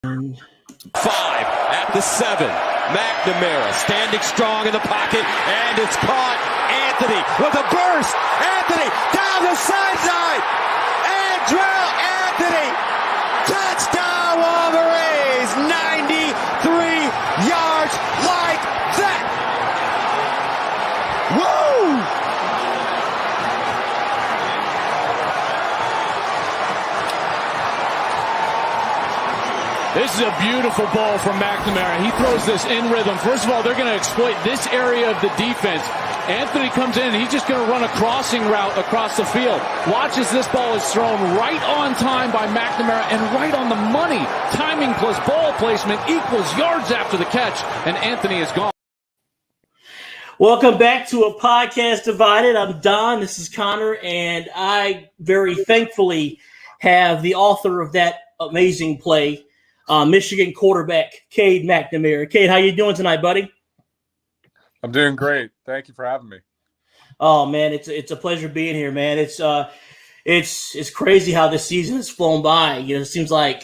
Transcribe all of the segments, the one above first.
5 at the 7. McNamara standing strong in the pocket, and it's caught. Anthony with a burst. Anthony down the sideline. Andrell Anthony. Touchdown Wolverines. 93 yards like that. Woo! This is a beautiful ball from McNamara. He throws this in rhythm. First of all, they're going to exploit this area of the defense. Anthony comes in, and he's just going to run a crossing route across the field. Watch as this ball is thrown right on time by McNamara and right on the money. Timing plus ball placement equals yards after the catch, and Anthony is gone. Welcome back to A Podcast Divided. I'm Don. This is Connor, and I very thankfully have the author of that amazing play, Michigan quarterback Cade McNamara. Cade, how you doing tonight, buddy? I'm doing great. Thank you for having me. Oh man, it's a pleasure being here, man. It's crazy how this season has flown by. It seems like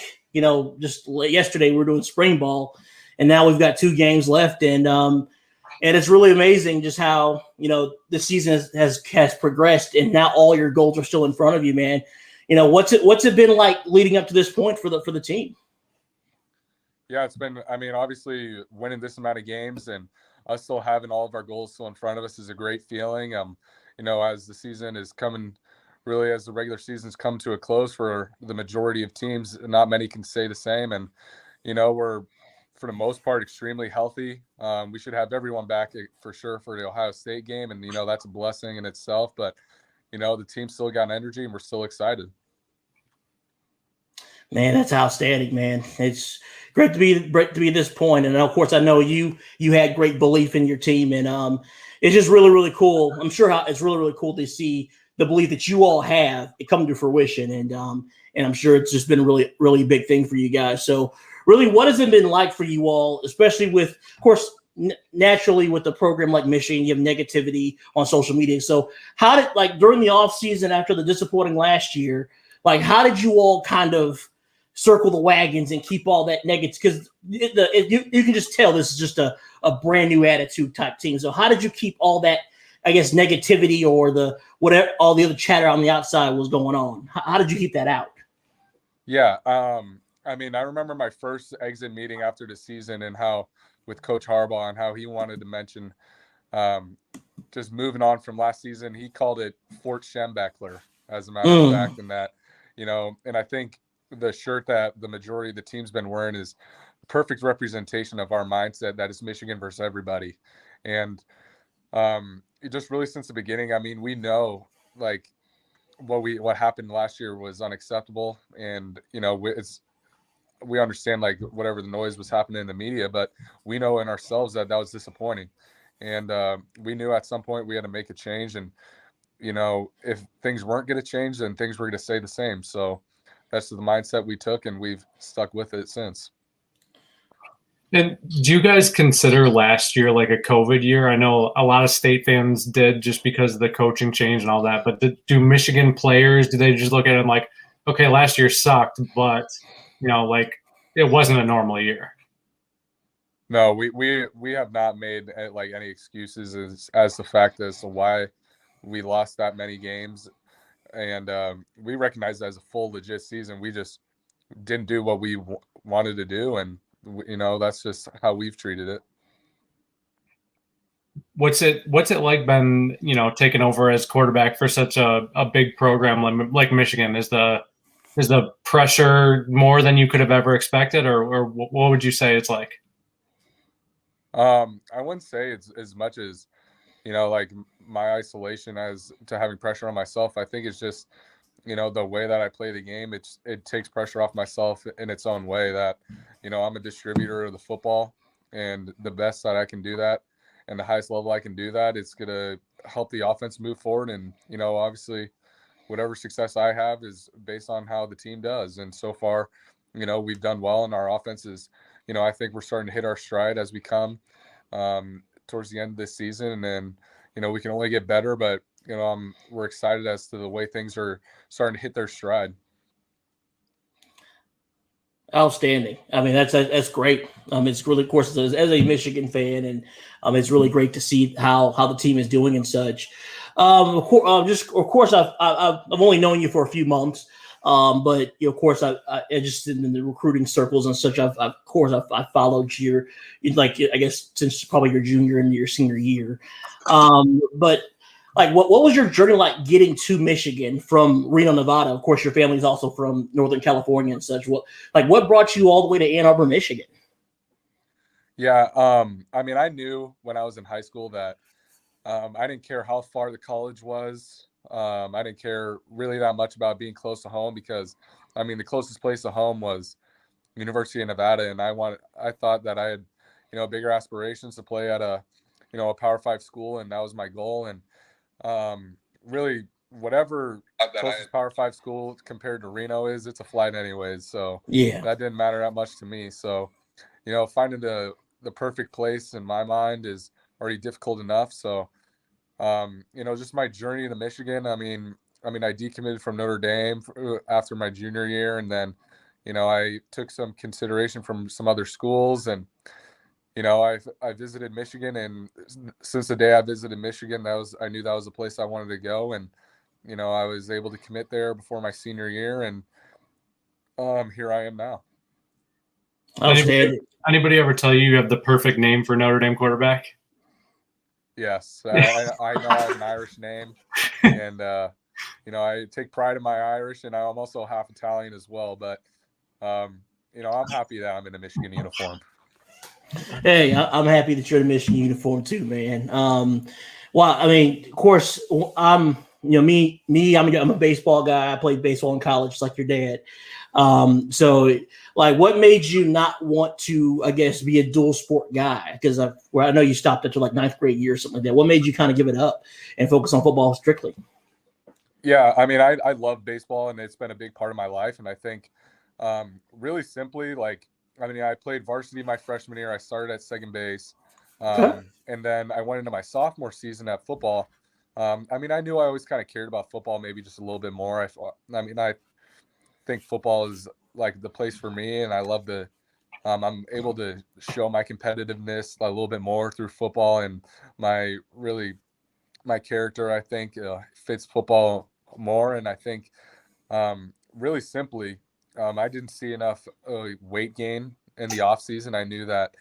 just yesterday we were doing spring ball, and now we've got 2 games left, and it's really amazing just how the season has progressed, and now all your goals are still in front of you, man. What's it been like leading up to this point for the team? Yeah, it's been, obviously winning this amount of games and us still having all of our goals still in front of us is a great feeling. As the season is coming, really as the regular season's come to a close for the majority of teams, not many can say the same. And, we're, for the most part, extremely healthy. We should have everyone back for sure for the Ohio State game. And, that's a blessing in itself. But, the team still got energy and we're still excited. Man, that's outstanding, man. It's great to be at this point. And of course, I know you had great belief in your team, and it's just really, really cool. I'm sure it's really, really cool to see the belief that you all have it come to fruition. And I'm sure it's just been a really, really big thing for you guys. So really, what has it been like for you all, especially with, of course, naturally with the program like Michigan, you have negativity on social media. So how did, during the off season after the disappointing last year, how did you all kind of circle the wagons and keep all that negative? Because you can just tell this is just a brand new attitude type team. So how did you keep all that, I guess, negativity or whatever, all the other chatter on the outside was going on? How did you keep that out? Yeah. I remember my first exit meeting after the season and how with Coach Harbaugh and how he wanted to mention just moving on from last season. He called it Fort Schembechler, as a matter of fact, and that, and I think the shirt that the majority of the team's been wearing is a perfect representation of our mindset that is Michigan versus everybody. And just really since the beginning, we know what happened last year was unacceptable. And, we understand whatever the noise was happening in the media, but we know in ourselves that was disappointing. And we knew at some point we had to make a change. And, if things weren't going to change, then things were going to stay the same. So that's the mindset we took, and we've stuck with it since. And do you guys consider last year like a COVID year? I know a lot of State fans did just because of the coaching change and all that, but do Michigan players, do they just look at it like, okay, last year sucked, but, it wasn't a normal year? No, we have not made any excuses as the fact as to why we lost that many games. And we recognize that as a full legit season. We just didn't do what we wanted to do. And, that's just how we've treated it. What's it like been, taking over as quarterback for such a big program like Michigan? Is the pressure more than you could have ever expected, or what would you say it's like? I wouldn't say it's as much as, my isolation as to having pressure on myself. I think it's just, the way that I play the game, it takes pressure off myself in its own way that, I'm a distributor of the football, and the best that I can do that and the highest level I can do that, it's going to help the offense move forward. And, obviously whatever success I have is based on how the team does. And so far, we've done well, and our offense is, I think we're starting to hit our stride as we come towards the end of this season. And then, we can only get better, but, we're excited as to the way things are starting to hit their stride. Outstanding. I mean, that's great. It's really, of course, as a Michigan fan, and it's really great to see how the team is doing and such. Of course, I've only known you for a few months, but of course, I just in the recruiting circles and such. Of course, I've followed your, like, I guess since probably your junior and your senior year. But like, what was your journey like getting to Michigan from Reno, Nevada? Of course, your family's also from Northern California and such. What brought you all the way to Ann Arbor, Michigan? Yeah, I mean, I knew when I was in high school that I didn't care how far the college was. I didn't care really that much about being close to home because, I mean, the closest place to home was University of Nevada, and I thought that I had, bigger aspirations to play at a Power 5 school, and that was my goal. And really, whatever closest Power 5 school compared to Reno is, it's a flight anyways. So Yeah, that didn't matter that much to me. So, finding the perfect place in my mind is already difficult enough. So, just my journey to Michigan. I mean, I decommitted from Notre Dame after my junior year, and then, I took some consideration from some other schools, and I visited Michigan, and since the day I visited Michigan, I knew that was the place I wanted to go, and I was able to commit there before my senior year, and here I am now. Anybody ever tell you have the perfect name for Notre Dame quarterback? Yes, I know I have an Irish name, and I take pride in my Irish, and I'm also half Italian as well. But I'm happy that I'm in a Michigan uniform. Hey, I'm happy that you're in a Michigan uniform too, man. Well, I mean, of course, I'm I'm a baseball guy. I played baseball in college, just like your dad. So, like, what made you not want to, I guess, be a dual sport guy? Because I know you stopped after like ninth grade year or something like that. What made you kind of give it up and focus on football strictly? Yeah, I mean, I love baseball, and it's been a big part of my life. And I think, really simply, like, I mean, I played varsity my freshman year. I started at second base, Okay. and then I went into my sophomore season at football. I mean, I knew I always kind of cared about football, maybe just a little bit more. I think football is like the place for me, and I love the. I'm able to show my competitiveness a little bit more through football, and my my character, I think, fits football more. And I think, really simply, I didn't see enough weight gain in the off season. I knew that,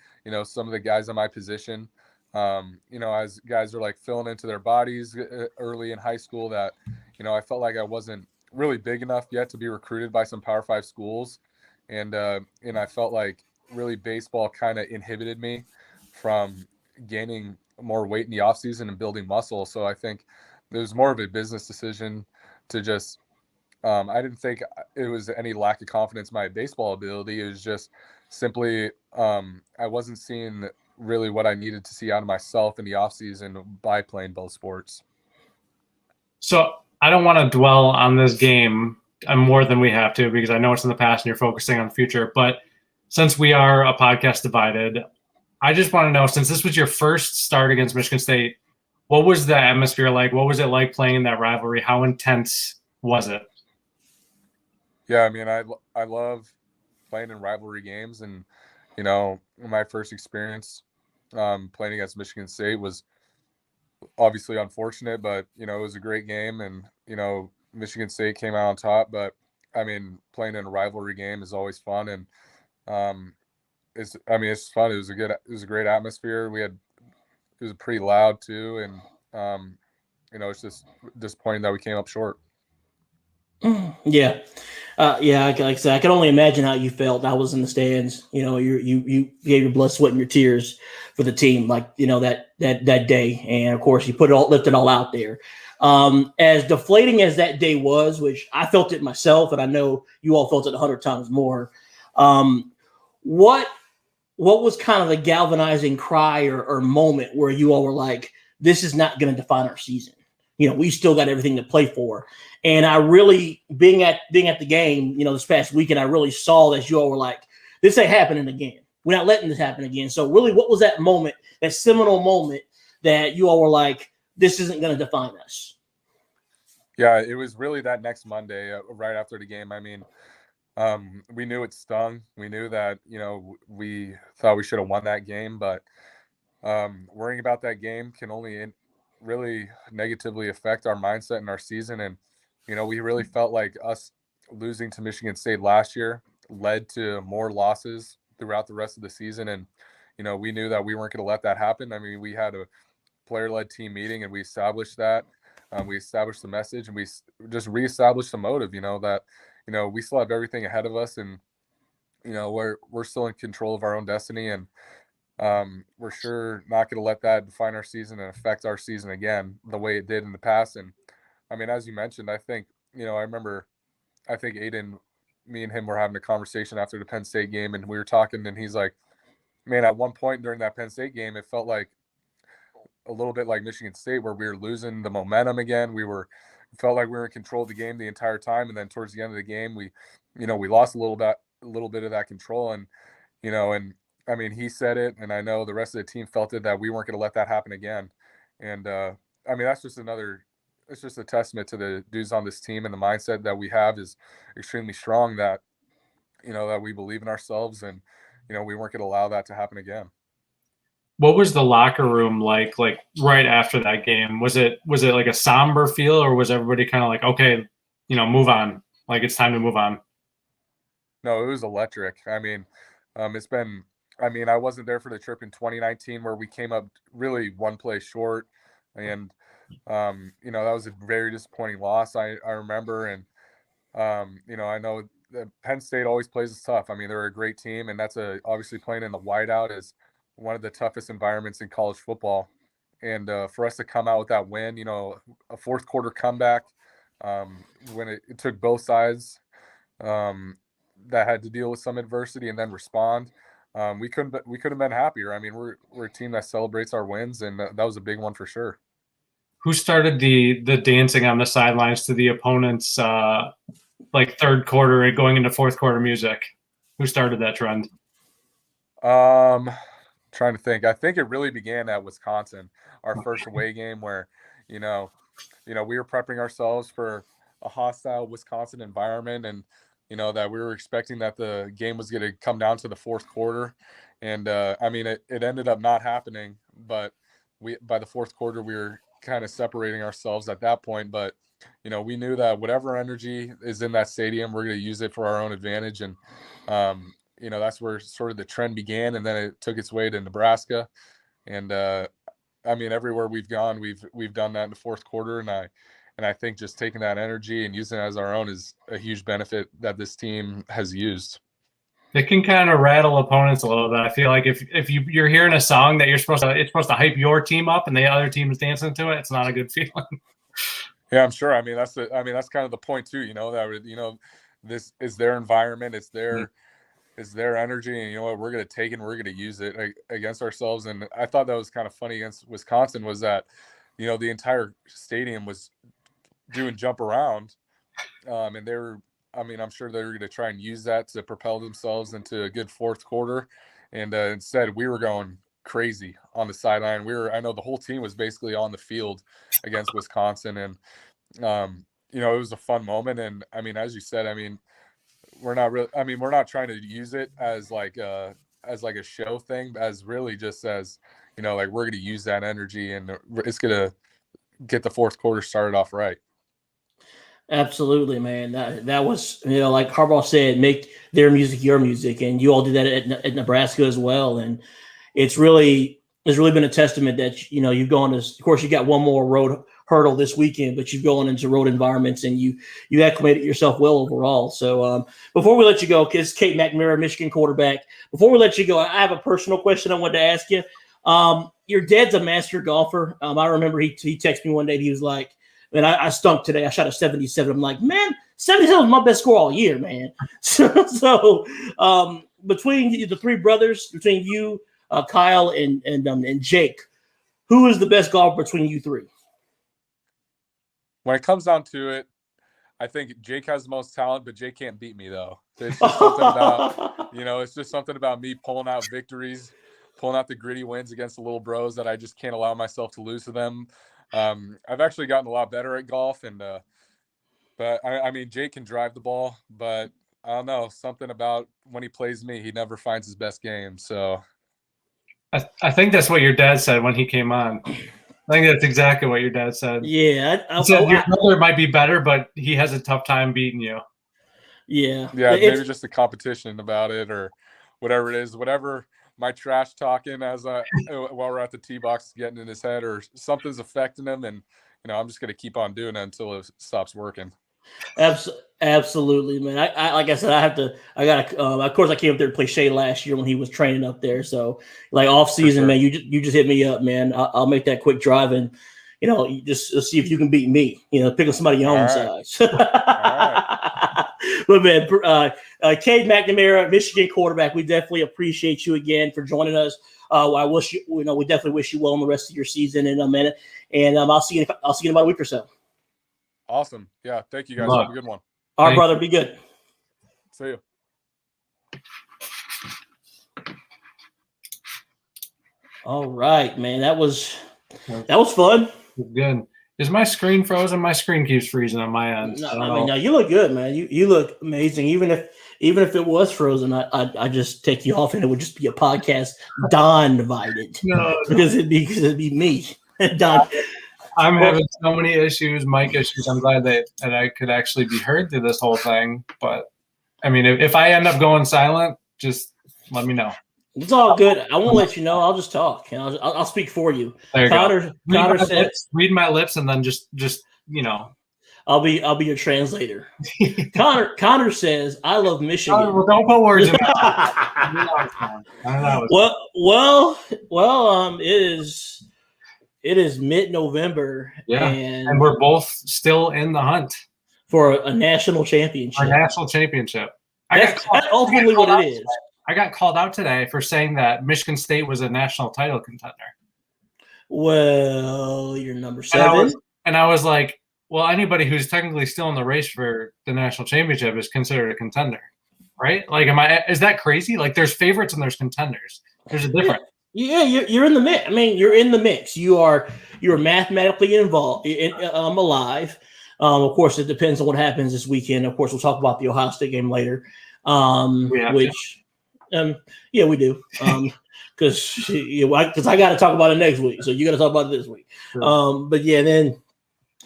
some of the guys on my position, as guys are like filling into their bodies early in high school, that, I felt like I wasn't really big enough yet to be recruited by some Power 5 schools. And I felt like really baseball kind of inhibited me from gaining more weight in the off season and building muscle. So I think it was more of a business decision to just, I didn't think it was any lack of confidence in my baseball ability. It was just simply, I wasn't seeing really what I needed to see out of myself in the off season by playing both sports. So I don't want to dwell on this game more than we have to, because I know it's in the past and you're focusing on the future. But since we are a podcast divided, I just want to know, since this was your first start against Michigan State, what was the atmosphere like? What was it like playing in that rivalry? How intense was it? Yeah, I mean, I love playing in rivalry games, and my first experience playing against Michigan State was obviously unfortunate, but it was a great game, and Michigan State came out on top. But I mean, playing in a rivalry game is always fun, and it's fun. It was a great atmosphere. It was pretty loud too, and it's just disappointing that we came up short. Yeah. Yeah, like I said, I can only imagine how you felt. I was in the stands. You gave your blood, sweat, and your tears for the team, like that day, and of course you left it all out there. As deflating as that day was, which I felt it myself, and I know you all felt it 100 times more. What was kind of the galvanizing cry or moment where you all were like, "This is not going to define our season. We still got everything to play for." And I really, being at the game, this past weekend, I really saw that you all were like, "This ain't happening again. We're not letting this happen again." So really, what was that moment, that seminal moment that you all were like, "This isn't going to define us"? Yeah, it was really that next Monday, right after the game. I mean, We knew it stung. We knew that, we thought we should have won that game, but worrying about that game can only really negatively affect our mindset and our season. And, we really felt like us losing to Michigan State last year led to more losses throughout the rest of the season. And, we knew that we weren't going to let that happen. I mean, we had a player-led team meeting and we established that. We established the message and we just reestablished the motive, that, we still have everything ahead of us, and, we're still in control of our own destiny. And we're sure not going to let that define our season and affect our season again the way it did in the past. And I mean, as you mentioned, I think, I think Aiden, me and him were having a conversation after the Penn State game, and we were talking, and he's like, man, at one point during that Penn State game, it felt like a little bit like Michigan State, where we were losing the momentum again. Felt like we were in control of the game the entire time. And then towards the end of the game, we lost a little bit of that control. And, and I mean, he said it, and I know the rest of the team felt it, that we weren't going to let that happen again. And I mean, that's just it's just a testament to the dudes on this team, and the mindset that we have is extremely strong, that, that we believe in ourselves, and, we weren't going to allow that to happen again. What was the locker room like right after that game? Was it like a somber feel, or was everybody kind of like, okay, move on, like it's time to move on? No, it was electric. I mean, I wasn't there for the trip in 2019 where we came up really one play short, and that was a very disappointing loss. I remember, and I know that Penn State always plays us tough. I mean, they're a great team, and that's obviously playing in the whiteout is one of the toughest environments in college football. And for us to come out with that win, a fourth quarter comeback, when it took both sides that had to deal with some adversity and then respond, we couldn't have been happier. I mean, we're a team that celebrates our wins, and that was a big one for sure. Who started the dancing on the sidelines to the opponent's third quarter and going into fourth quarter music? Who started that trend? Trying to think. I think it really began at Wisconsin, our first away game, where we were prepping ourselves for a hostile Wisconsin environment, and that we were expecting that the game was going to come down to the fourth quarter. And I mean, it ended up not happening, but by the fourth quarter we were kind of separating ourselves at that point. But we knew that whatever energy is in that stadium, we're going to use it for our own advantage. And that's where sort of the trend began, and then it took its way to Nebraska. And I mean, everywhere we've gone, we've done that in the fourth quarter. And I think just taking that energy and using it as our own is a huge benefit that this team has used. It can kind of rattle opponents a little bit. I feel like if you're hearing a song that it's supposed to hype your team up, and the other team is dancing to it, it's not a good feeling. Yeah, I'm sure. I mean, that's kind of the point too. That this is their environment. It's their energy, and we're going to take it and we're going to use it against ourselves. And I thought that was kind of funny against Wisconsin, was that the entire stadium was doing jump around, and I'm sure they were going to try and use that to propel themselves into a good fourth quarter. And instead, we were going crazy on the sideline. I know the whole team was basically on the field against Wisconsin, and it was a fun moment. And I mean, as you said, I mean, we're not trying to use it as like a show thing, as really just as we're going to use that energy, and it's going to get the fourth quarter started off right. Absolutely, man. That was, like Harbaugh said, make their music your music, and you all did that at Nebraska as well. And it's really been a testament that you've gone to. Of course, you got one more road hurdle this weekend, but you've gone into road environments and you acclimated yourself well overall. So before we let you go, because Cade McNamara, Michigan quarterback, before we let you go, I have a personal question I wanted to ask you. Your dad's a master golfer. I remember he texted me one day. And he was like, "Man, I stunk today. I shot a 77." I'm like, "Man, 77 was my best score all year, man." So between the three brothers, between you, Kyle, and Jake, who is the best golfer between you three? When it comes down to it, I think Jake has the most talent, but Jake can't beat me though. There's just something about, it's just something about me pulling out victories, pulling out the gritty wins against the little bros that I just can't allow myself to lose to them. I've actually gotten a lot better at golf, and but I mean, Jake can drive the ball, but I don't know, something about when he plays me, he never finds his best game. So I think that's what your dad said when he came on. I think that's exactly what your dad said. Yeah, He said your brother might be better, but he has a tough time beating you. Yeah, maybe just a competition about it or whatever it is, whatever my trash talking while we're at the tee box getting in his head or something's affecting him, and I'm just gonna keep on doing it until it stops working. Absolutely, man. I like I said, I gotta. Of course, I came up there to play Shay last year when he was training up there. So, like off season, sure. man, you just hit me up, man. I'll make that quick drive and you just see if you can beat me. Pick up somebody your own size. All right. But man, Cade McNamara, Michigan quarterback, we definitely appreciate you again for joining us. I wish you, we definitely wish you well in the rest of your season in a minute, and I'll see you in about a week or so. Awesome. Yeah. Thank you guys. Have a good one. All right, brother. Be good. See you. All right, man. That was fun. Good. Is my screen frozen? My screen keeps freezing on my end. No, you look good, man. You look amazing. Even if it was frozen, I just take you off and it would just be a podcast Don divided. Because it'd be me. Don. I'm having so many issues, mic issues. I'm glad that I could actually be heard through this whole thing. But I mean, if I end up going silent, just let me know. It's all good. I won't let you know. I'll just talk, and I'll speak for you. There you go. Connor said, "Read my lips," and then just I'll be your translator. Connor says, "I love Michigan." Well, don't put words in my mouth. Well, it is mid-November, and we're both still in the hunt for a national championship. That's ultimately what it is. I got called out today for saying that Michigan State was a national title contender. Well, you're number 7. And I was like, well, anybody who's technically still in the race for the national championship is considered a contender, right? Like, is that crazy? Like, there's favorites and there's contenders. There's a difference. Yeah, you're in the mix. I mean, you're in the mix. You're mathematically involved, alive. Of course, it depends on what happens this weekend. Of course, we'll talk about the Ohio State game later. We do. Because I got to talk about it next week, so you got to talk about it this week. Sure. But yeah, then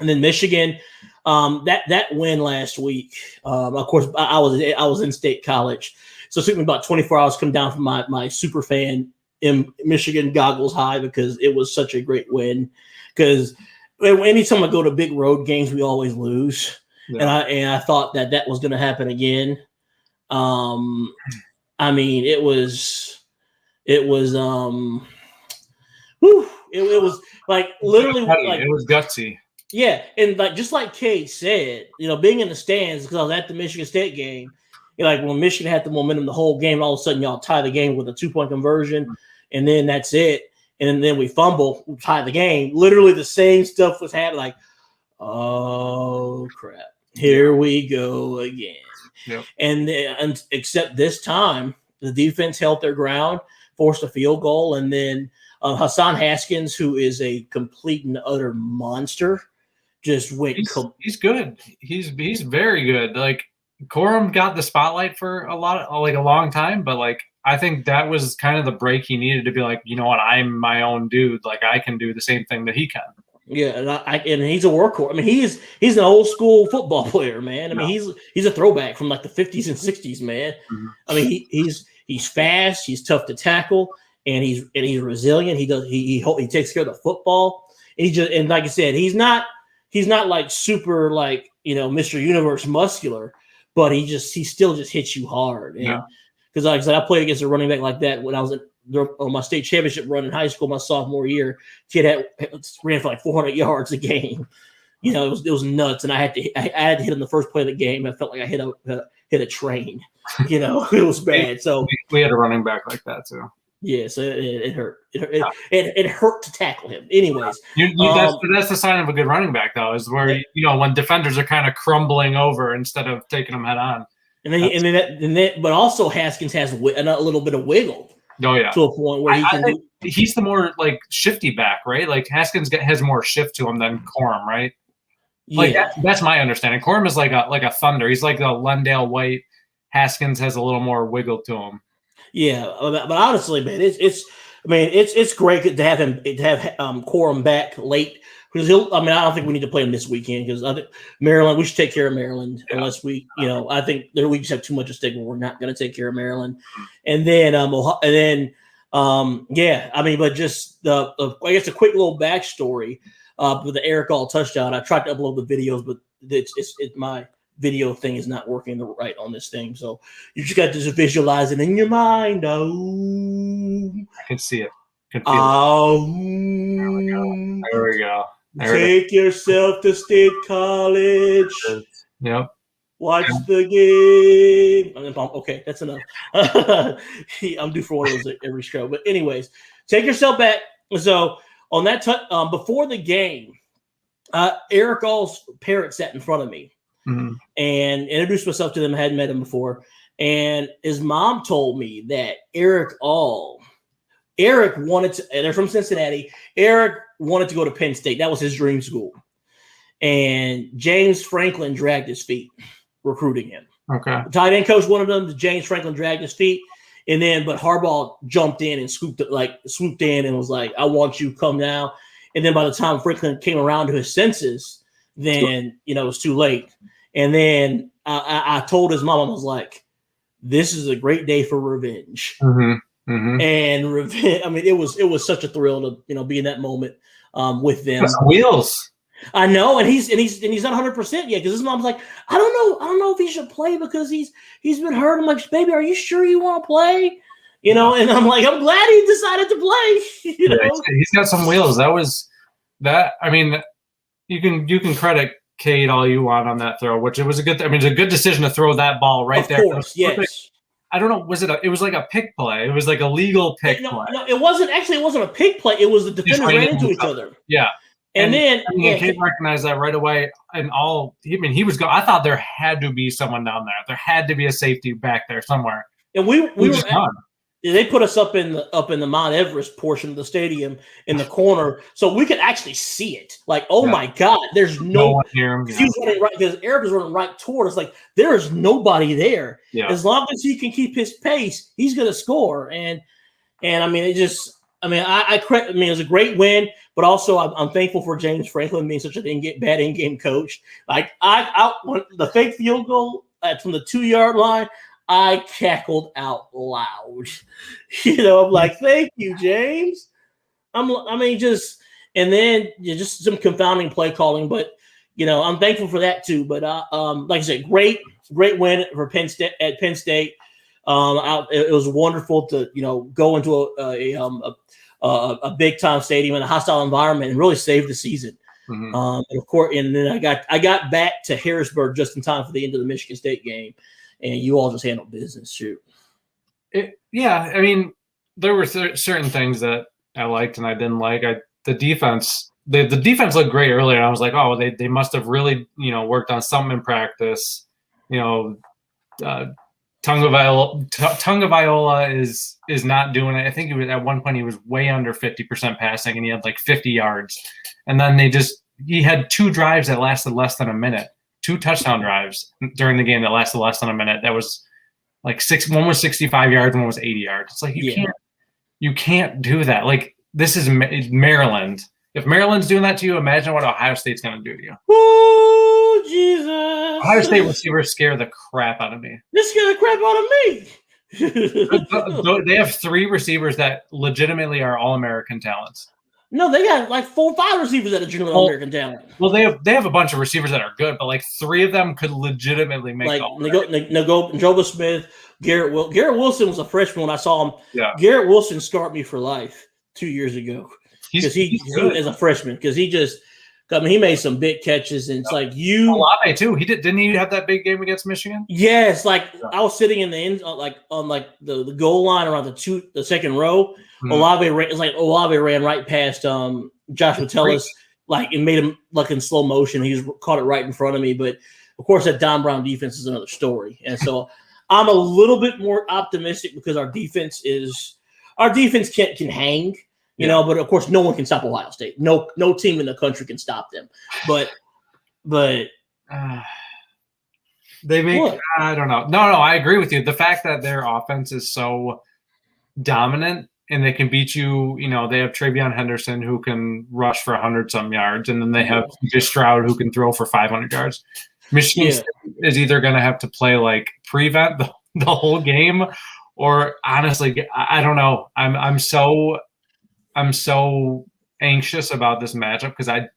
Michigan, that win last week. Of course, I was in State College, so it took me about 24 hours to come down from my super fan in Michigan goggles high because it was such a great win. Because anytime I go to big road games, we always lose, and I thought that was going to happen again. I mean, it was like literally like it was gutsy. Yeah, and like just like Kay said, being in the stands because I was at the Michigan State game. Like when Michigan had the momentum the whole game, all of a sudden y'all tie the game with a 2-point conversion, and then that's it. And then we fumble, we tie the game. Literally the same stuff was happening. Like, oh crap, here we go again. Yep. And except this time, the defense held their ground, forced a field goal, and then Hassan Haskins, who is a complete and utter monster, just went. He's good. He's very good. Like Corum got the spotlight for a long time, but like I think that was kind of the break he needed to be like, you know what, I'm my own dude. Like I can do the same thing that he can. Yeah, and he's a workhorse. I mean, he's an old school football player, man. I mean, he's a throwback from like the 50s and 60s, man. Mm-hmm. I mean, he's fast, he's tough to tackle, and he's resilient. He takes care of the football. And like I said, he's not like super like Mr. Universe muscular, but he still just hits you hard. And because like I said, I played against a running back like that when I was on my state championship run in high school my sophomore year. Kid ran for like 400 yards a game. It was nuts, and I had to hit him the first play of the game. I felt like I hit a train. It was bad. So we had a running back like that too. Yeah, so it hurt. It hurt to tackle him. Anyways, that's the sign of a good running back, though, is where when defenders are kind of crumbling over instead of taking them head on. But also Haskins has a little bit of wiggle. Oh yeah, to a point where he's the more like shifty back, right? Like Haskins has more shift to him than Corum, right? Like that's my understanding. Corum is like a thunder. He's like a Lendale White. Haskins has a little more wiggle to him. Yeah, but honestly, man, it's great to have Corum back late because I don't think we need to play him this weekend because I think Maryland. We should take care of Maryland unless we, I think we just have too much at stake. We're not going to take care of Maryland, and then but just I guess a quick little backstory with the Eric All touchdown. I tried to upload the videos, but it's my video thing is not working right on this thing. So you just got to just visualize it in your mind. Oh, I can see it. Can feel it. There we go. Take yourself to State College. Yep. Watch the game. Okay, that's enough. I'm due for one of those every show. But anyways, take yourself back. So on that before the game, Eric All's parrot sat in front of me. Mm-hmm. And introduced myself to them. I hadn't met him before. And his mom told me that Eric wanted to, they're from Cincinnati. Eric wanted to go to Penn State. That was his dream school. And James Franklin dragged his feet recruiting him. Okay. The tight end coach wanted him. James Franklin dragged his feet. But Harbaugh jumped in and swooped in and was like, I want you, come now. And then by the time Franklin came around to his senses, then, it was too late. And then I told his mom, I was like, this is a great day for revenge. Mm-hmm. Mm-hmm. And revenge. It was such a thrill to, be in that moment with them. That's wheels. I know. And he's not 100% yet because his mom's like, I don't know if he should play because he's been hurt. I'm like, baby, are you sure you want to play? And I'm like, I'm glad he decided to play. He's got some wheels. You can credit Cade all you want on that throw, which it was a good decision to throw that ball right there. Of course, yes. I don't know. It was like a pick play. It was like a legal pick play. No, it wasn't a pick play. It was the defenders ran into each other. Yeah. And then Cade recognized that right away. And he was going. I thought there had to be someone down there. There had to be a safety back there somewhere. And we were done. They put us up in the Mount Everest portion of the stadium in the corner, so we could actually see it. Like, my God, there's no one here. He's running right because Eric is running right toward us. Like, there is nobody there. Yeah. As long as he can keep his pace, he's going to score. And it was a great win, but also I'm thankful for James Franklin being such a bad in-game coach. Like, the fake field goal from the 2-yard line. I cackled out loud. I'm like, thank you, James. Just some confounding play calling, but I'm thankful for that too. But like I said, great win for Penn State at Penn State. It was wonderful to go into a big time stadium in a hostile environment and really save the season. Mm-hmm. And of course, and then I got back to Harrisburg just in time for the end of the Michigan State game. And you all just handled business. Shoot. There were certain things that I liked and I didn't like. The defense looked great earlier. And I was like, oh, they must have really, worked on something in practice. Tungavailoa is not doing it. I think at one point he was way under 50% passing and he had like 50 yards. And then he had 2 drives that lasted less than a minute. 2 touchdown drives during the game that lasted less than a minute. That was like one was 65 yards, one was 80 yards. It's like you can't do that. Like, this is Maryland. If Maryland's doing that to you, imagine what Ohio State's going to do to you. Oh, Jesus! Ohio State receivers scare the crap out of me. They scare the crap out of me. They have 3 receivers that legitimately are All-American talents. No, they got like 4 or 5 receivers that are genuine American talent. Well, they have a bunch of receivers that are good, but like 3 of them could legitimately make Njoba Smith, Garrett Wilson was a freshman when I saw him. Yeah. Garrett Wilson scarred me for life 2 years ago because he as a freshman because he made some big catches and it's like Olave too. Didn't he have that big game against Michigan? Yes, I was sitting in the end on the goal line around the second row. Mm-hmm. Olave ran right past Josh Metellus, and made him in slow motion. He caught it right in front of me. But of course, that Don Brown defense is another story. And so I'm a little bit more optimistic because our defense can hang, but of course, no one can stop Ohio State. No team in the country can stop them. But They make What? I don't know. No, I agree with you. The fact that their offense is so dominant and they can beat you, they have Travion Henderson who can rush for 100-some yards, and then they have CJ Stroud who can throw for 500 yards. Michigan State is either going to have to play like prevent the whole game, or honestly, I don't know. I'm so anxious about this matchup because I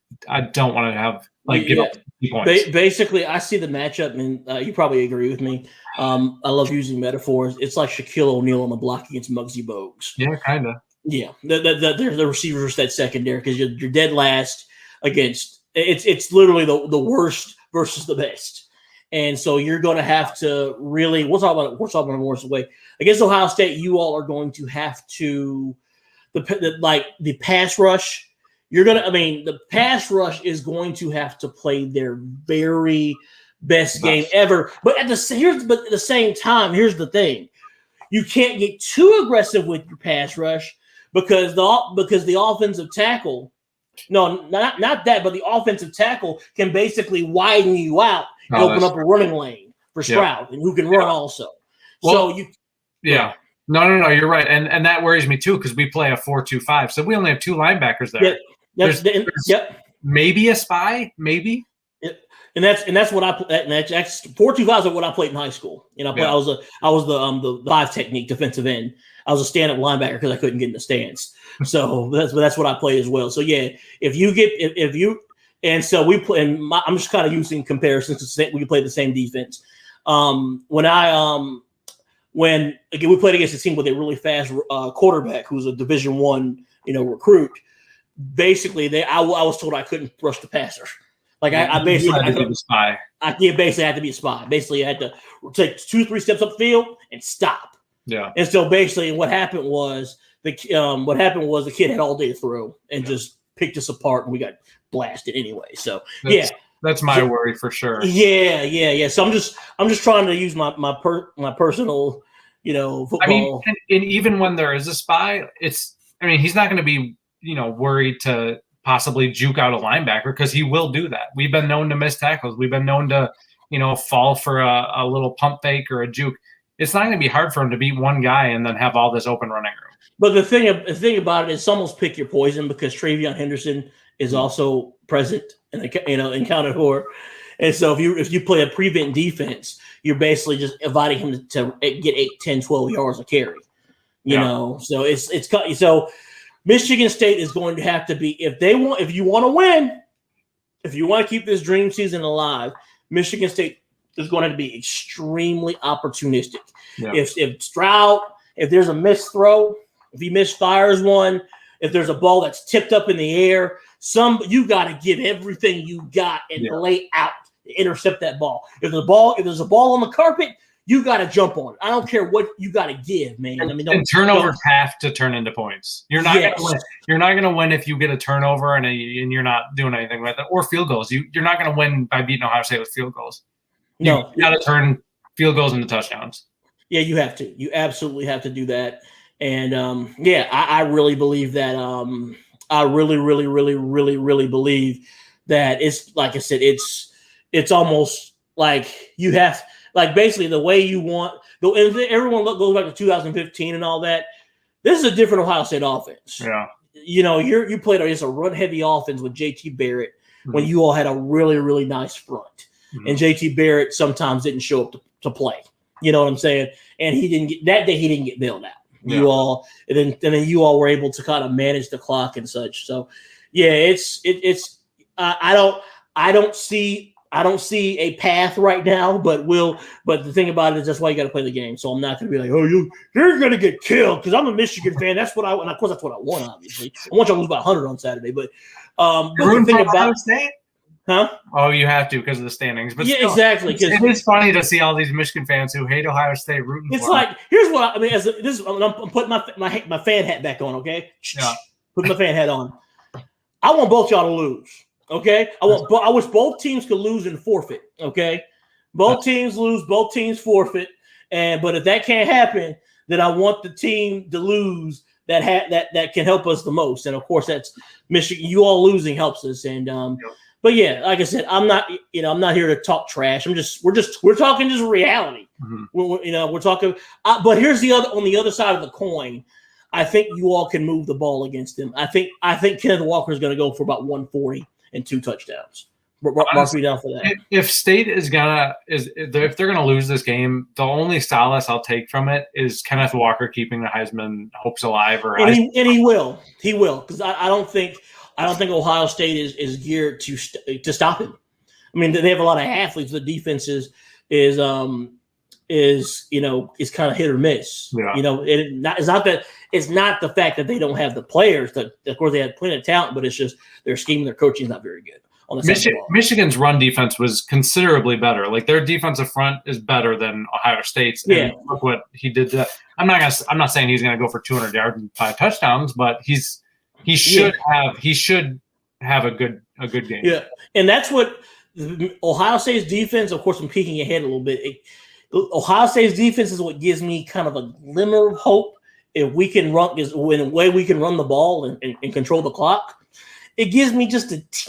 don't want to have give up 50 points. Basically, I see the matchup, and you probably agree with me. I love using metaphors. It's like Shaquille O'Neal on the block against Muggsy Bogues. Yeah, kind of. Yeah, the receivers that secondary because you're dead last against. It's literally the worst versus the best, and so you're going to have to really. We'll talk about it the worst way against Ohio State. You all are going to have to the pass rush. The pass rush is going to have to play their very best game ever. But at the same time, here's the thing: you can't get too aggressive with your pass rush because the offensive tackle. No, not that, but the offensive tackle can basically widen you out and open up a running lane for Stroud, and who can run also. Well, No, you're right, and that worries me too because we play a 4-2-5, so we only have 2 linebackers there. There's maybe a spy, maybe. And that's what I that's 4-2-5 is what I played in high school. I was the 5 technique defensive end. I was a stand-up linebacker because I couldn't get in the stands. So that's what I played as well. So yeah, we play. And I'm just kind of using comparisons because we play the same defense. When we played against a team with a really fast quarterback who's a Division I, recruit. Basically, I was told I couldn't rush the passer. Like I basically had to be the spy. Basically had to be a spy. Basically, I had to take 2-3 steps up the field and stop. Yeah. And so basically, what happened was the kid had all day to throw and just picked us apart, and we got blasted anyway. So that's my worry for sure. Yeah. So I'm just trying to use my personal, football. I mean, and even when there is a spy, he's not going to be, worried to possibly juke out a linebacker because he will do that. We've been known to miss tackles. We've been known to, fall for a little pump fake or a juke. It's not going to be hard for him to beat one guy and then have all this open running room. But the thing about it is, almost pick your poison because Travion Henderson is also present and accounted for. And so if you play a prevent defense, you're basically just inviting him to get 8, 10, 12 yards of carry. So so Michigan State is going to have to be if you want to win, if you want to keep this dream season alive, Michigan State is going to be extremely opportunistic. Yeah. If Stroud, if there's a missed throw, if he misfires one, if there's a ball that's tipped up in the air, you got to give everything you got and lay out to intercept that ball. If there's a ball on the carpet, you got to jump on it. I don't care what you got to give, man. And turnovers have to turn into points. You're not going to win. You're not going to win if you get a turnover and you're not doing anything with it, or field goals. You're not going to win by beating Ohio State with field goals. You got to turn field goals into touchdowns. Yeah, you have to. You absolutely have to do that. And I really believe that. I really, really, really, really, really believe that it's like I said. It's almost like you have. Like basically the way you want, and everyone goes back to 2015 and all that. This is a different Ohio State offense. Yeah, you played against a run heavy offense with JT Barrett when you all had a really, really nice front, and JT Barrett sometimes didn't show up to play. You know what I'm saying? And he didn't get bailed out. Yeah. You all, and then you all were able to kind of manage the clock and such. So yeah, I don't see a path right now, but the thing about it is that's why you got to play the game. So I'm not going to be like, oh, you're going to get killed because I'm a Michigan fan. That's what and of course that's what I want. Obviously, I want you to lose by 100 on Saturday. But the thing about State, huh? Oh, you have to because of the standings. But yeah, still, exactly. It is funny to see all these Michigan fans who hate Ohio State rooting. It's like here's what I mean. I'm putting my fan hat back on. Okay, put my fan hat on. I want both y'all to lose. Okay, I wish both teams could lose and forfeit. Okay, both teams lose, both teams forfeit, but if that can't happen, then I want the team to lose that can help us the most. And of course, that's Michigan. You all losing helps us. And But yeah, like I said, I'm not here to talk trash. We're talking just reality. Mhm. We're talking. But here's on the other side of the coin. I think you all can move the ball against them. I think Kenneth Walker is going to go for about 140 and 2 touchdowns. Mark me down for that. If State if they're gonna lose this game, the only solace I'll take from it is Kenneth Walker keeping the Heisman hopes alive. He will because I don't think Ohio State is geared to stop him. I mean, they have a lot of athletes. The defense is kind of hit or miss. Yeah. It's not the fact that they don't have the players. That of course they have plenty of talent, but it's just their scheme, their coaching is not very good. Michigan's run defense was considerably better. Like their defensive front is better than Ohio State's. Yeah. And look what he did. I'm not saying he's going to go for 200 yards and 5 touchdowns, but he should have a good game. Yeah, and that's what Ohio State's defense. Of course, I'm peeking ahead a little bit. Ohio State's defense is what gives me kind of a glimmer of hope. If we can run, in a way we can run the ball and control the clock. It gives me just a teensy,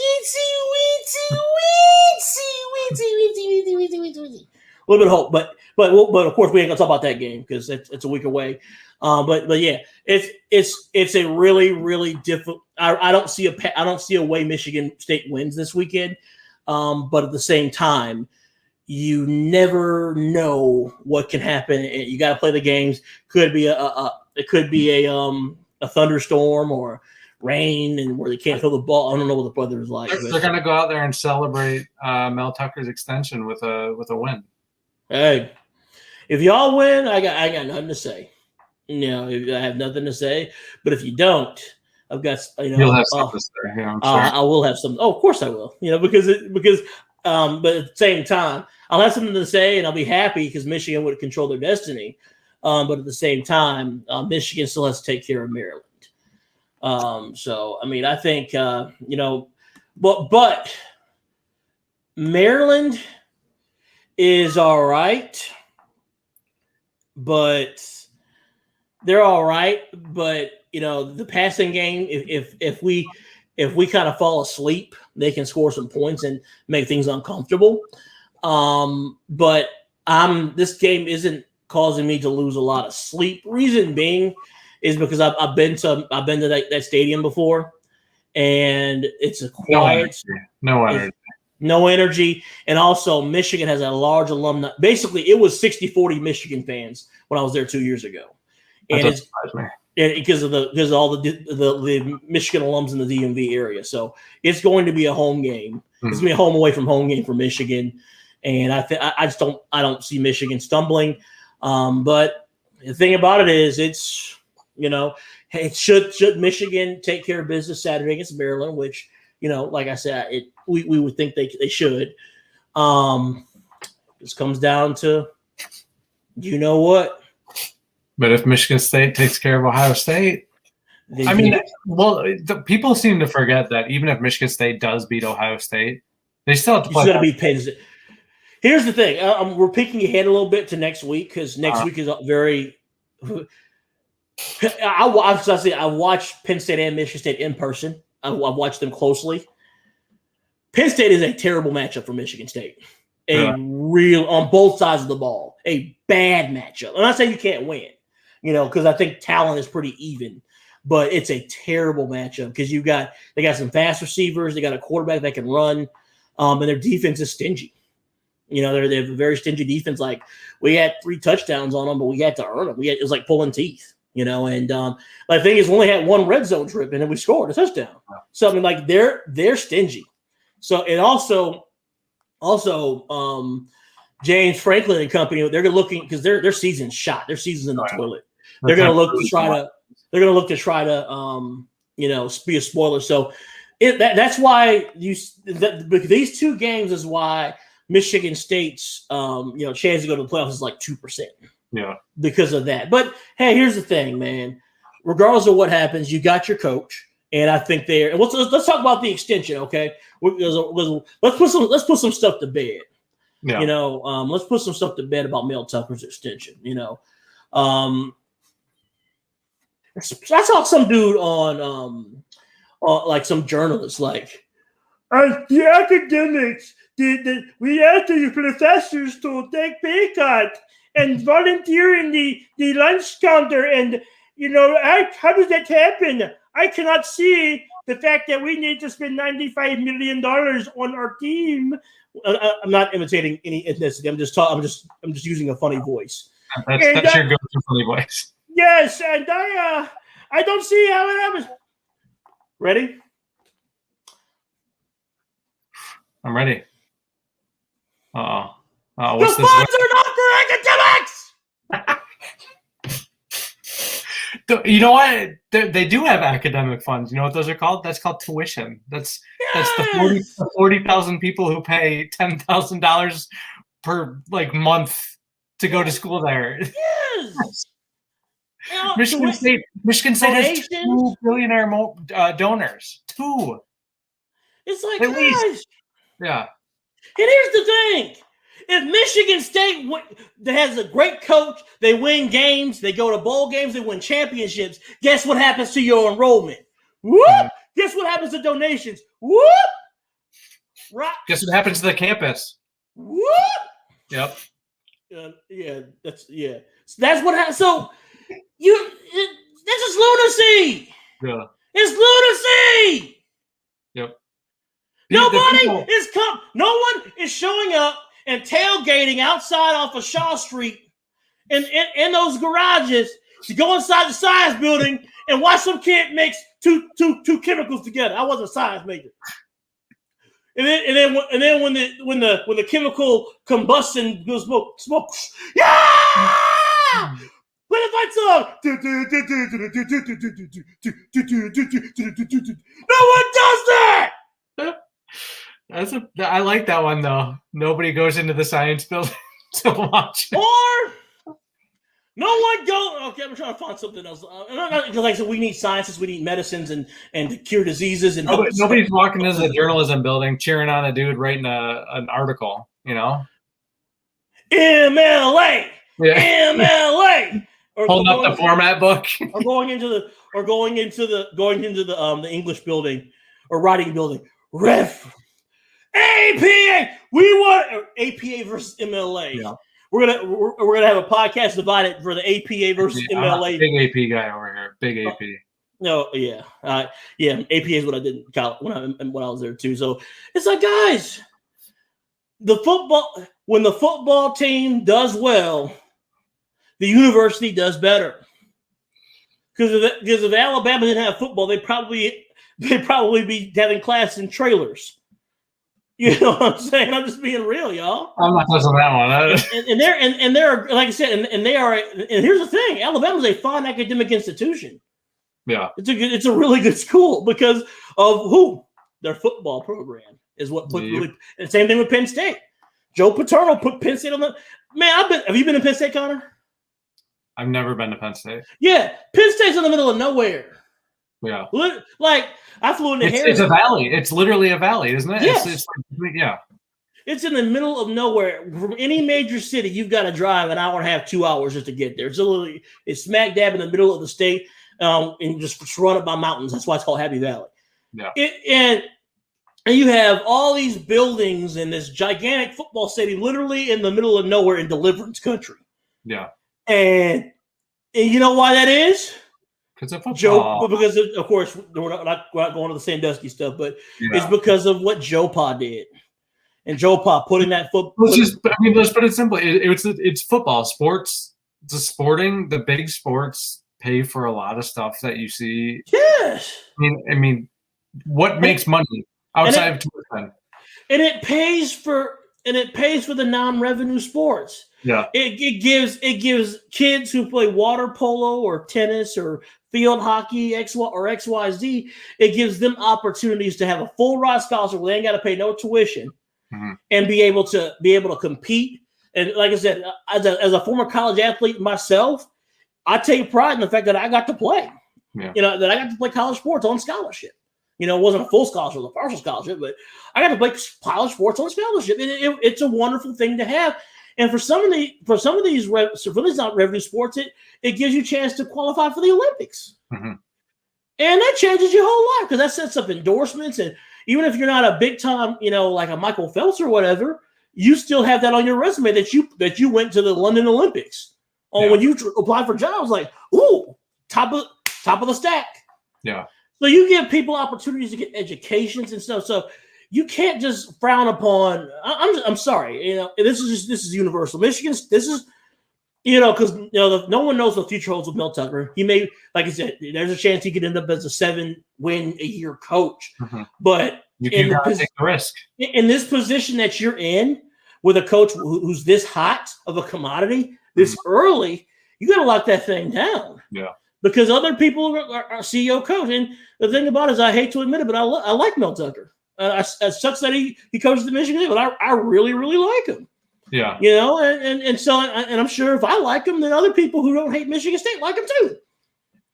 little bit of hope, but of course we ain't gonna talk about that game because it's a week away. But yeah, it's a really, really difficult. I don't see a way Michigan State wins this weekend. But at the same time, you never know what can happen. You got to play the games. Could be it could be a thunderstorm or rain and where they can't throw the ball. I don't know what the weather is like. They're going to go out there and celebrate Mel Tucker's extension with a win. Hey, if y'all win, I got nothing to say. I have nothing to say. But if you don't, I've got you'll have something to say. Yeah, I'm sure. I will have some. Oh, of course I will. Because but at the same time, I'll have something to say and I'll be happy because Michigan would control their destiny. But at the same time, Michigan still has to take care of Maryland. So I mean, I think but Maryland is all right, but they're all right. But the passing game, if we kind of fall asleep, they can score some points and make things uncomfortable. But this game isn't causing me to lose a lot of sleep. Reason being is because I've been to that stadium before, and it's a quiet, no energy, and also Michigan has a large alumni. Basically, it was 60-40 Michigan fans when I was there 2 years ago, and because of all the Michigan alums in the DMV area. So it's going to be a home game. Mm-hmm. It's going to be a home away from home game for Michigan, and I don't see Michigan stumbling. But the thing about it is, it's should Michigan take care of business Saturday against Maryland, which like I said, we would think they should. This comes down to what. But if Michigan State takes care of Ohio State, people seem to forget that even if Michigan State does beat Ohio State, they still have to play. It's going to beat Penn State. Here's the thing: we're peeking ahead a little bit to next week because next week is very. I watched Penn State and Michigan State in person. I've watched them closely. Penn State is a terrible matchup for Michigan State. Real on both sides of the ball, a bad matchup. I'm not saying you can't win, because I think talent is pretty even, but it's a terrible matchup because they got some fast receivers, they got a quarterback that can run, and their defense is stingy. They have a very stingy defense. Like we had 3 touchdowns on them, but we had to earn them. It was like pulling teeth, And the thing is, we only had 1 red zone trip, and then we scored a touchdown. So I mean, like they're stingy. So it also James Franklin and company, they're looking because their season's shot. Their season's in the toilet. They're going to look to try to. They're going to look to try to be a spoiler. So that's why these 2 games is why Michigan State's chance to go to the playoffs is like 2%. Yeah, because of that. But hey, here's the thing, man. Regardless of what happens, you got your coach, and I think they're. And let's talk about the extension, okay? Let's put some stuff to bed. Yeah. Let's put some stuff to bed about Mel Tucker's extension. I saw some dude on like some journalist, like, The academics, we asked the professors to take pay cut and volunteer in the lunch counter. And, how does that happen? I cannot see the fact that we need to spend $95 million on our team. I'm not imitating any ethnicity. I'm just using a funny voice. That's your go-to funny voice. Yes, and I don't see how it happens. Ready? I'm ready. What's the this? funds are not for academics! You know what? They do have academic funds. You know what those are called? That's called tuition. That's the 40,000 people who pay $10,000 per month to go to school there. Yes. Michigan State has 2 billionaire donors. 2. It's like, at least. Guys. Yeah. And here's the thing. If Michigan State has a great coach, they win games, they go to bowl games, they win championships, guess what happens to your enrollment? Whoop! Guess what happens to donations? Whoop! Right. Guess what happens to the campus? Whoop! Yep. That's what happens. So this is lunacy. Yeah. It's lunacy. Yep. No one is showing up and tailgating outside off of Shaw Street in those garages to go inside the science building and watch some kid mix two chemicals together. I wasn't a science major. And then when the chemical combustion goes smoke, yeah! Play the fight song. No one does that. I like that one though. Nobody goes into the science building to watch it. Or no one goes. Okay, I'm trying to find something else. Because like I said, we need sciences, we need medicines, and to cure diseases. And nobody's walking into the journalism building cheering on a dude writing an article. MLA, yeah. MLA. Holding up the format book, or going into the English building or writing building. Ref. APA. We want APA versus MLA. Yeah. We're gonna have a podcast divided for the APA versus MLA. Big AP guy over here. Big AP. No, yeah, APA is what I did in college when I was there too. So it's like, guys, when the football team does well, the university does better. Because if Alabama didn't have football, they'd probably be having class in trailers. You know what I'm saying? I'm just being real, y'all. I'm not touching that one. and they're like I said, and they are. And here's the thing: Alabama's a fine academic institution. Yeah, it's a really good school because of their football program is what put really. And same thing with Penn State. Joe Paterno put Penn State on the man. Have you been to Penn State, Connor? I've never been to Penn State. Yeah, Penn State's in the middle of nowhere. Yeah. Like, I flew into Harrison. It's a valley. It's literally a valley, isn't it? Yes. Yeah. It's in the middle of nowhere. From any major city, you've got to drive an hour and a half, 2 hours just to get there. It's smack dab in the middle of the state, and just surrounded by mountains. That's why it's called Happy Valley. Yeah. And you have all these buildings and this gigantic football stadium literally in the middle of nowhere in Deliverance country. Yeah. And you know why that is? Because of football. Because of course we're not going to the Sandusky stuff, but it's because of what Joe Pa did, and Joe Pa putting that football. Let's put it simply. It's football. Sports. The big sports pay for a lot of stuff that you see. Yes. I mean, what makes money outside of tuition? And it pays for the non-revenue sports. Yeah. It gives kids who play water polo or tennis or field hockey, XYZ, it gives them opportunities to have a full ride scholarship where they ain't got to pay no tuition and be able to compete. And like I said, as a former college athlete myself, I take pride in the fact that I got to play. Yeah. That I got to play college sports on scholarship. It wasn't a full scholarship, it was a partial scholarship, but I got to play college sports on scholarship. And it's a wonderful thing to have. And for some of these not revenue sports, it gives you a chance to qualify for the Olympics. Mm-hmm. And that changes your whole life because that sets up endorsements. And even if you're not a big time, like a Michael Phelps or whatever, you still have that on your resume that you went to the London Olympics. When you applied for jobs, like, ooh, top of the stack. Yeah. So you give people opportunities to get educations and stuff. So you can't just frown upon. I'm sorry, this is universal. Michigan, this is, because no one knows what the future holds with Mel Tucker. He may, like I said, there's a chance he could end up as a 7-win-a-year coach. Mm-hmm. But you can take the risk in this position that you're in, with a coach who's this hot of a commodity this early, you got to lock that thing down. Yeah. Because other people are CEO coach. And the thing about it is, I hate to admit it, but I like Mel Tucker. It sucks that he coaches the Michigan, but I really, really like him. Yeah. And so I'm sure if I like him, then other people who don't hate Michigan State like him too.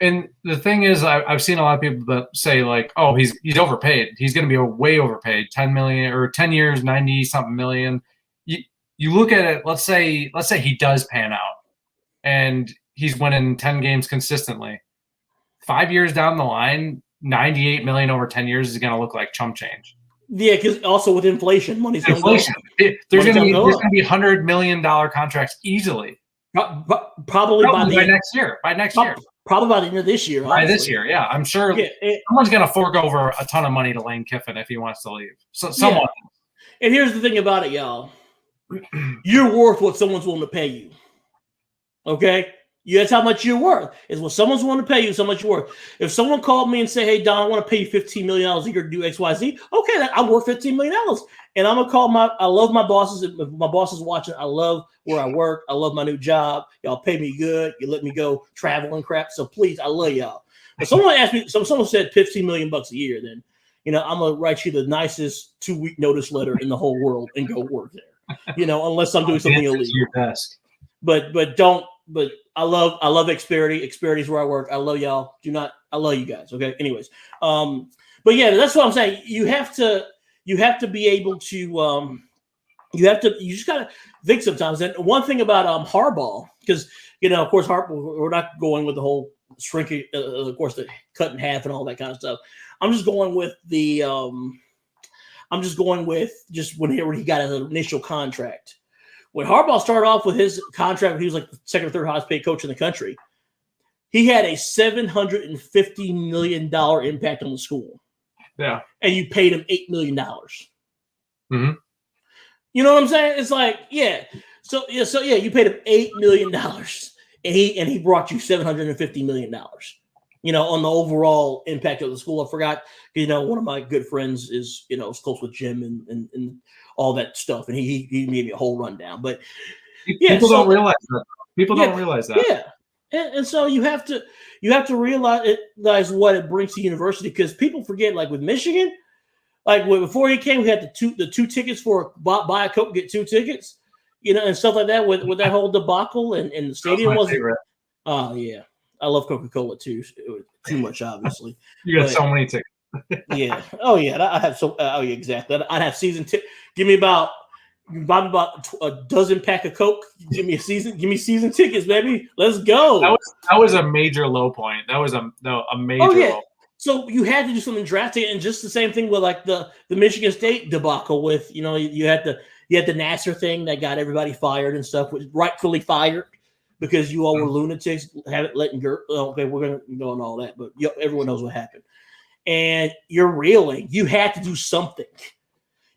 And the thing is, I've seen a lot of people that say, like, oh, he's overpaid. He's going to be way overpaid, $10 million or 10 years, 90-something million. You look at it, let's say he does pan out and he's winning 10 games consistently. 5 years down the line, $98 million over 10 years is going to look like chump change. Yeah, because also with inflation, money's going to go. There's going to be $100 million contracts easily. Probably by next year. Probably by the end of this year. By this year, yeah. I'm sure someone's going to fork over a ton of money to Lane Kiffin if he wants to leave. So someone. Yeah. And here's the thing about it, y'all. You're worth what someone's willing to pay you. Okay? That's how much you're worth. Is what someone's willing to pay you, so much you're worth. If someone called me and said, hey, Don, I want to pay you $15 million a year to do X, Y, Z, okay, I'm worth $15 million. And I'm going to call I love my bosses. If my boss is watching, I love where I work. I love my new job. Y'all pay me good. You let me go travel and crap. So please, I love y'all. If someone asked me, someone said $15 million a year, then, I'm going to write you the nicest 2-week notice letter in the whole world and go work there. Unless I'm doing something illegal. Your desk. But I love Xperity. Xperity is where I work. I love y'all. I love you guys. Okay. Anyways. But yeah, that's what I'm saying. You have to be able to, you just gotta think sometimes. And one thing about Harbaugh, because of course we're not going with the whole shrinking, of course, the cut in half and all that kind of stuff. I'm just going with just whenever he got his initial contract. When Harbaugh started off with his contract, he was like the second or third highest paid coach in the country. He had a $750 million impact on the school. Yeah. And you paid him $8 million. Mm-hmm. You know what I'm saying? It's like, yeah. So you paid him $8 million and he brought you $750 million. On the overall impact of the school. I forgot, one of my good friends is, is close with Jim and all that stuff. And he gave me a whole rundown. But people don't realize that. People don't realize that. Yeah. And so you have to realize what it brings to university, because people forget, like with Michigan, like before he came, we had the two tickets for buy a Coke, get 2 tickets, and stuff like that with that whole debacle and the stadium wasn't. Oh yeah. I love Coca-Cola too. It was too much, obviously. You got so many tickets. Yeah. Oh yeah. I have so. Oh yeah. Exactly. I'd have season tickets. Give me about a dozen pack of Coke. Give me season tickets, baby. Let's go. That was a major low point. That was a major. Oh yeah. Low point. So you had to do something drastic, and just the same thing with like the Michigan State debacle with you had the Nassar thing that got everybody fired and stuff, was rightfully fired. Because you all were lunatics, letting go. Okay, we're going to go on all that, but everyone knows what happened. And you're reeling. You had to do something.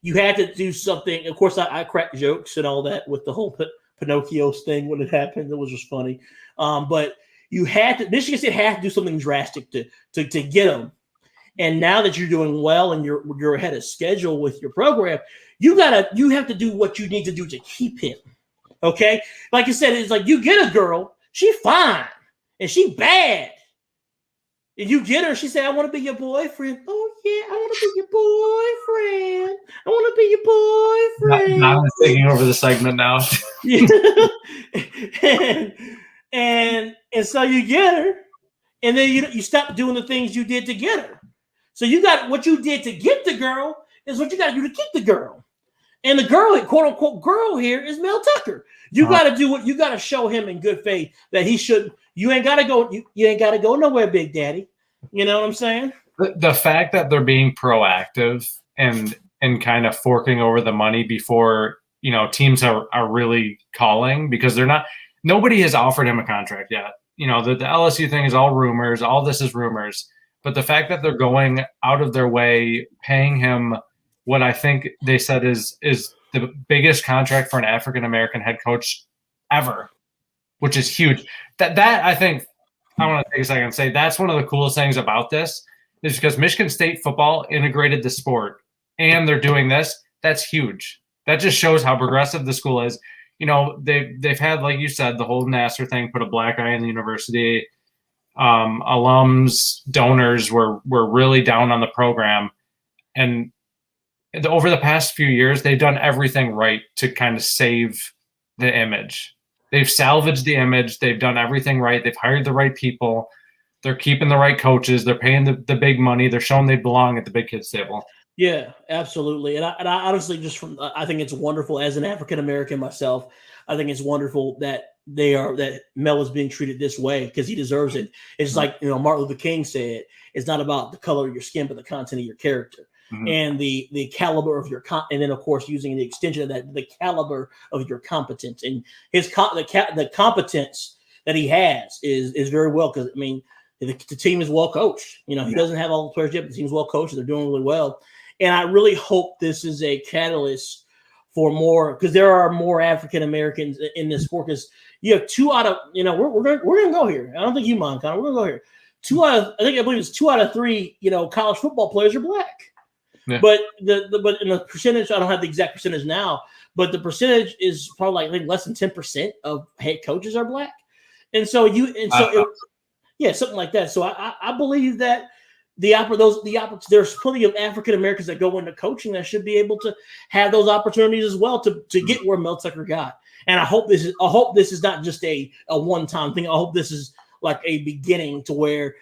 Of course, I cracked jokes and all that with the whole Pinocchio's thing when it happened. It was just funny. But Michigan State had to do something drastic to get them. And now that you're doing well and you're ahead of schedule with your program, you have to do what you need to do to keep him. Okay, like you said, it's like you get a girl, she fine and she bad, and you get her. She say, "I want to be your boyfriend." Oh yeah, I want to be your boyfriend. I want to be your boyfriend. Not taking over the segment now. and so you get her, and then you stop doing the things you did to get her. So you got what you did to get the girl is what you got to do to keep the girl. And the girl, quote unquote, girl here is Mel Tucker. You got to do what you got to show him in good faith that he should. You ain't got to go. You ain't got to go nowhere, Big Daddy. You know what I'm saying? The fact that they're being proactive and kind of forking over the money before, teams are really calling, because nobody has offered him a contract yet. The LSU thing is all rumors. All this is rumors. But the fact that they're going out of their way, paying him what I think they said is the biggest contract for an African-American head coach ever, which is huge. That I think I want to take a second and say that's one of the coolest things about this, is because Michigan State football integrated the sport, and they're doing this. That's huge. That just shows how progressive the school is. They've had, like you said, the whole Nassar thing, put a black eye in the university. Alums, donors were really down on the program, and over the past few years, they've done everything right to kind of save the image. They've salvaged the image. They've done everything right. They've hired the right people. They're keeping the right coaches. They're paying the big money. They're showing they belong at the big kids table. Yeah, absolutely. And I honestly I think it's wonderful as an African-American myself. I think it's wonderful that Mel is being treated this way, because he deserves it. It's like, Martin Luther King said, it's not about the color of your skin, but the content of your character. And the caliber of your and then of course using the extension of that, the caliber of your competence, and the competence that he has is very well, because the team is well coached. He doesn't have all the players yet, but the team's well coached. They're doing really well, and I really hope this is a catalyst for more, because there are more African Americans in this sport. Because you have 2 out of we're gonna go here. I don't think you mind, Connor. We're gonna go here. I believe it's 2 out of 3 college football players are black. Yeah. But but in the percentage, I don't have the exact percentage now, but the percentage is probably like less than 10% of head coaches are black, and so something like that. So I believe that there's plenty of African Americans that go into coaching that should be able to have those opportunities as well to get where Mel Tucker got. And I hope this is not just a one-time thing. I hope this is like a beginning to where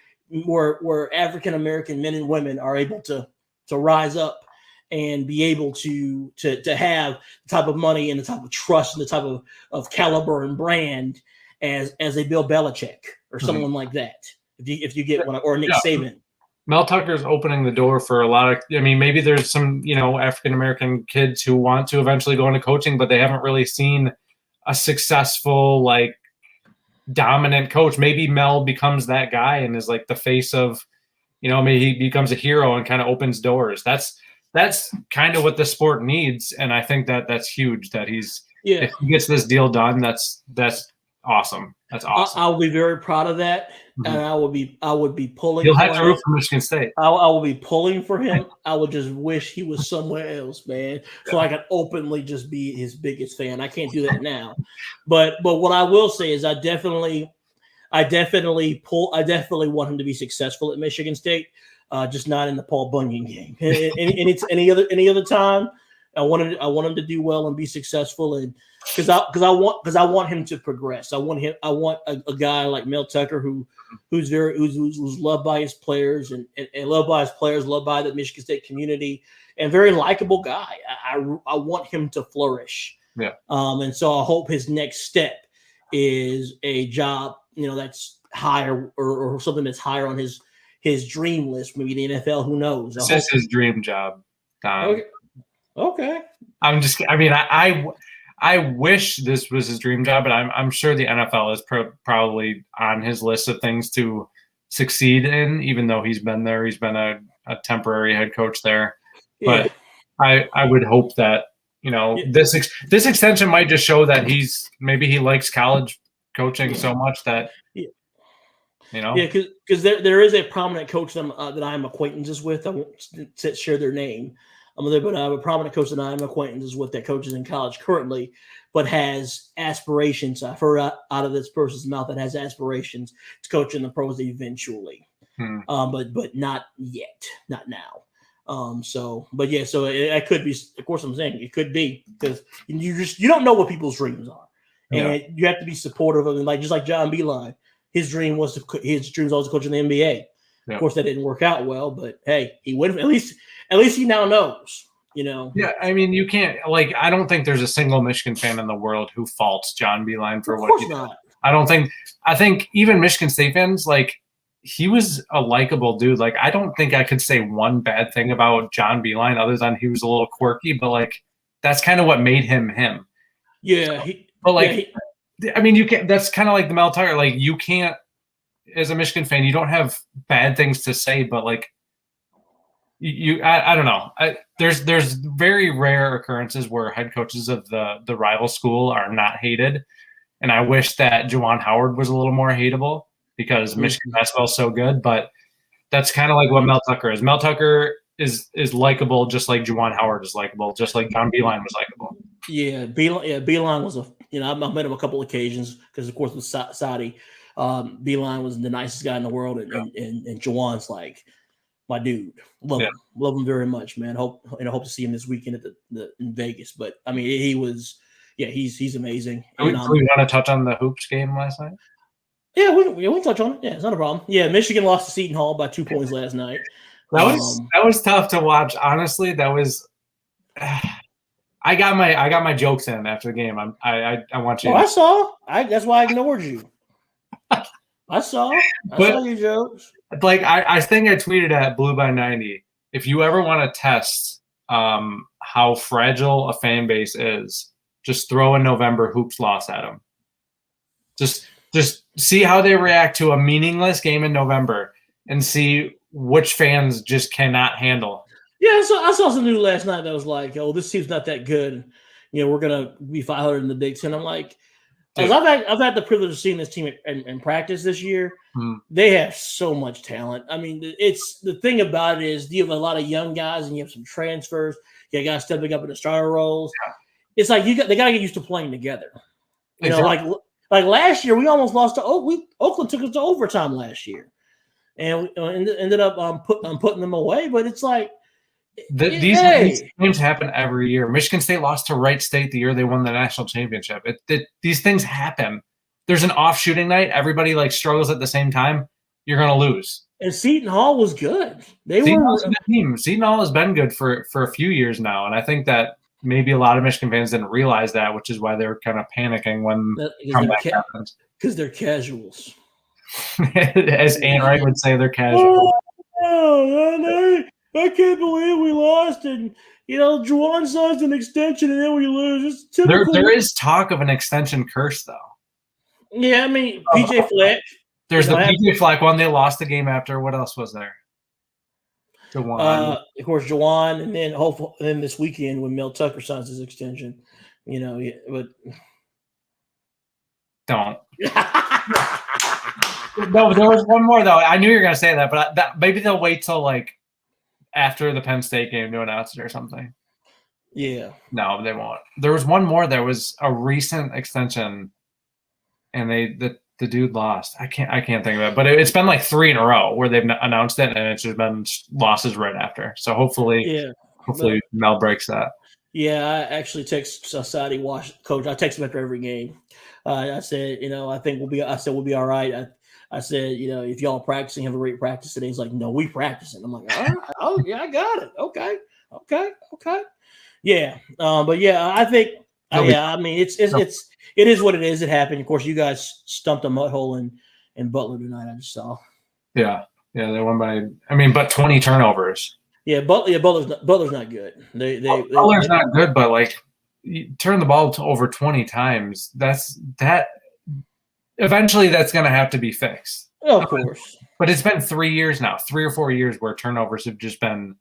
African American men and women are able to rise up and be able to have the type of money and the type of trust and the type of caliber and brand as a Bill Belichick or someone like that. If you get one, or Nick Saban. Mel Tucker's opening the door for a lot of, maybe there's some, African-American kids who want to eventually go into coaching, but they haven't really seen a successful, dominant coach. Maybe Mel becomes that guy and is like the face of, maybe he becomes a hero and kind of opens doors. That's kind of what the sport needs. And I think that's huge that if he gets this deal done, that's awesome. That's awesome. I'll be very proud of that. And I would be pulling. You'll have to root for Michigan State. I will be pulling for him. I would just wish he was somewhere else, man, so I could openly just be his biggest fan. I can't do that now, but what I will say is I definitely want him to be successful at Michigan State, just not in the Paul Bunyan game. And it's any other time, I want him to do well and be successful, and because I want him to progress. I want a guy like Mel Tucker who's loved by his players and loved by his players, loved by the Michigan State community, and very likable guy. I want him to flourish. Yeah. And so I hope his next step is a job, that's higher or something that's higher on his dream list. Maybe the NFL. Who knows? This is his dream job, Don. Okay. I wish this was his dream job, but I'm sure the NFL is probably on his list of things to succeed in, even though he's been there. He's been a temporary head coach there. Yeah. But I would hope that, this extension might just show that maybe he likes college coaching so much that, because there is a prominent coach that I'm acquaintances with. I won't share their name. But I have a prominent coach that I'm acquaintances with that coaches in college currently, but has aspirations. I've heard out of this person's mouth that has aspirations to coach in the pros eventually, but not yet, not now. So it could be. Of course, I'm saying it could be, because you don't know what people's dreams are, and you have to be supportive of them. Just like John Beeline, his dream was to coach in the NBA. Yeah. Of course, that didn't work out well, but hey, he went. At least he now knows. Yeah, you can't. I don't think there's a single Michigan fan in the world who faults John Beeline for what he did. Not. I don't think. I think even Michigan State fans, he was a likable dude. Like, I don't think I could say one bad thing about John Beeline other than he was a little quirky, but like that's kind of what made him him. Yeah, But like, I mean, you can't. That's kind of like the Mel Tucker. Like, you can't, as a Michigan fan, you don't have bad things to say, but like, I don't know. There's very rare occurrences where head coaches of the rival school are not hated, and I wish that Juwan Howard was a little more hateable because Michigan basketball is so good. But that's kind of like what Mel Tucker is. Mel Tucker is likable, just like Juwan Howard is likable, just like John Beeline was likable. Yeah, Beeline was I met him a couple occasions because, of course, with Saudi, Beeline was the nicest guy in the world, and Jawan's like my dude. Love him very much, man. Hope to see him this weekend at in Vegas. But I mean, he's amazing. Do we want to touch on the hoops game last night? Yeah, we can touch on it. Yeah, it's not a problem. Yeah, Michigan lost to Seton Hall by 2 points last night. That was tough to watch. Honestly, that was. I got my jokes in after the game. I want you. I saw. That's why I ignored you. I saw your jokes. Like I think I tweeted at Blue by 90. If you ever want to test how fragile a fan base is, just throw a November hoops loss at them. Just see how they react to a meaningless game in November, and see which fans just cannot handle. Yeah, so I saw some news last night that was like, "Oh, this team's not that good. You know, we're gonna be 500 in the Big Ten." I'm like, I've had the privilege of seeing this team in practice this year. They have so much talent. I mean, it's the thing about it is you have a lot of young guys and you have some transfers. You got guys stepping up in the starter roles. Yeah. It's like they got to get used to playing together. You know, like last year we almost lost to Oakland took us to overtime last year, and ended up putting them away. But it's like. These games happen every year. Michigan State lost to Wright State the year they won the national championship. These things happen. There's an off shooting night. Everybody like struggles at the same time. You're going to lose. And Seton Hall was good. Seton Hall's a good team. Seton Hall has been good for a few years now, and I think that maybe a lot of Michigan fans didn't realize that, which is why they were kind of panicking when comeback happened. Because they're casuals. As Ann Wright would say, they're casuals. I can't believe we lost, and Juwan signs an extension, and then we lose. It's typical. There is talk of an extension curse, though. Yeah, I mean PJ Fleck. There's the PJ Fleck one. They lost the game after. What else was there? Juwan, of course, Juwan, and then hopefully, this weekend when Mel Tucker signs his extension, but don't. No, there was one more though. I knew you were gonna say that, but maybe they'll wait till like. After the Penn State game to announce it or something. Yeah. No, they won't. There was one more. There was a recent extension, and the dude lost. I can't think of it, but it's been like 3 in a row where they've announced it, and it's just been losses right after. So hopefully Mel breaks that. Yeah, I actually text Saudi coach. I text him after every game. I said, I think we'll be all right. I said, if y'all are practicing, have a great practice today. He's like, no, we practicing. I'm like, all right. Oh, yeah, I got it. Okay. Yeah. But yeah, I think, I mean, it is what it is. It happened. Of course, you guys stumped a mud hole in Butler tonight. I just saw. Yeah. They won by, but 20 turnovers. Yeah. Butler's not good. Butler's not good, but like you turn the ball to over 20 times. Eventually, that's going to have to be fixed. Oh, of course. But it's been 3 years now, 3 or 4 years where turnovers have just been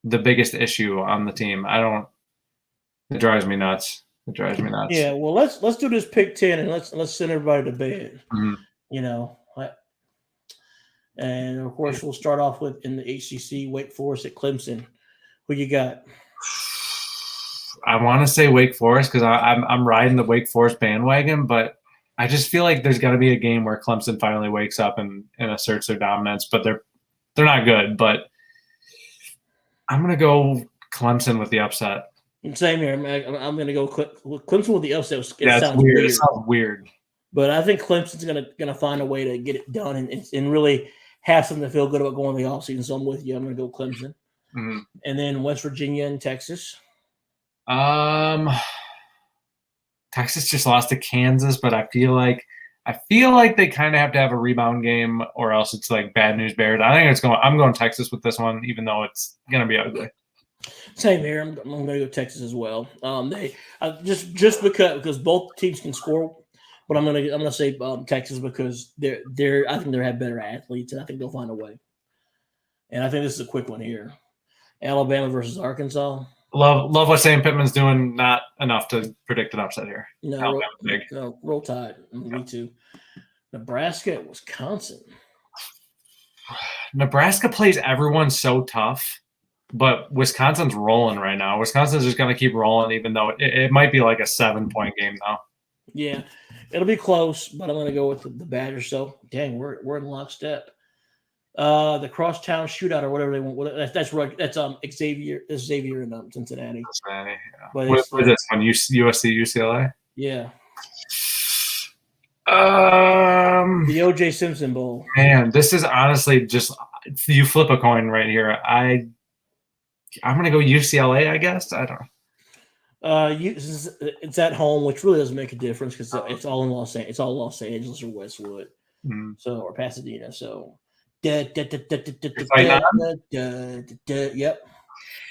the biggest issue on the team. It drives me nuts. Yeah, well, let's do this pick 10 and let's send everybody to bed. Mm-hmm. And of course, we'll start off with in the HCC, Wake Forest at Clemson. Who you got? I want to say Wake Forest because I'm riding the Wake Forest bandwagon, but I just feel like there's got to be a game where Clemson finally wakes up and asserts their dominance, but they're not good. But I'm going to go Clemson with the upset. Same here. I'm going to go Clemson with the upset. It sounds weird. It sounds weird. But I think Clemson's going to find a way to get it done and really have something to feel good about going to the offseason. So I'm with you. I'm going to go Clemson. Mm-hmm. And then West Virginia and Texas. Texas just lost to Kansas, but I feel like I feel like they kind of have to have a rebound game, or else it's like bad news bears. I'm going Texas with this one, even though it's gonna be ugly. Same here. I'm going to go Texas as well. They just because both teams can score, but I'm gonna say Texas because I think they have better athletes, and I think they'll find a way. And I think this is a quick one here. Alabama versus Arkansas. Love what Sam Pittman's doing. Not enough to predict an upset here. No, roll Tide. Me too. Nebraska, Wisconsin. Nebraska plays everyone so tough, but Wisconsin's rolling right now. Wisconsin's just going to keep rolling, even though it might be like a 7-point game now. Yeah, it'll be close, but I'm going to go with the Badgers. So, dang, we're in lockstep. The crosstown shootout or whatever they want. That's Xavier. That's Xavier in Cincinnati. Cincinnati. Yeah. But what is this one? USC, UCLA. Yeah. The O.J. Simpson Bowl. Man, this is honestly just you flip a coin right here. I'm gonna go UCLA. I guess I don't know. It's at home, which really doesn't make a difference because it's all in Los Angeles or Westwood, or Pasadena. So. Yep.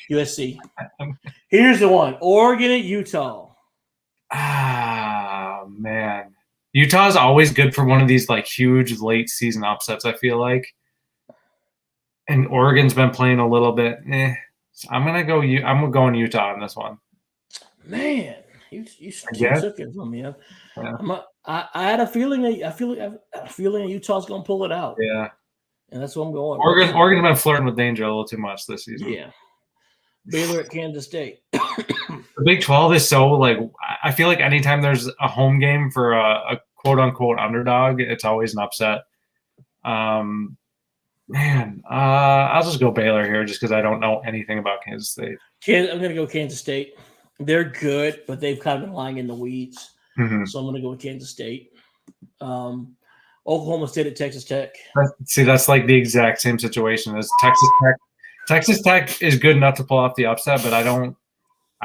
USC. Here's the one. Oregon at Utah. Ah, man. Utah's always good for one of these like huge late season upsets, I feel like. And Oregon's been playing a little bit. I'm going Utah on this one. Man, you took it from me. Yeah. I had a feeling that Utah's gonna pull it out. Yeah. And that's what I'm going. Oregon's been flirting with danger a little too much this season. Yeah. Baylor at Kansas State. The Big 12 is so like I feel like anytime there's a home game for a quote unquote underdog, it's always an upset. I'll just go Baylor here just because I don't know anything about Kansas State. I'm gonna go Kansas State. They're good, but they've kind of been lying in the weeds. Mm-hmm. So I'm gonna go with Kansas State. Oklahoma State at Texas Tech. See, that's like the exact same situation as Texas Tech. Texas Tech is good enough to pull off the upset, but I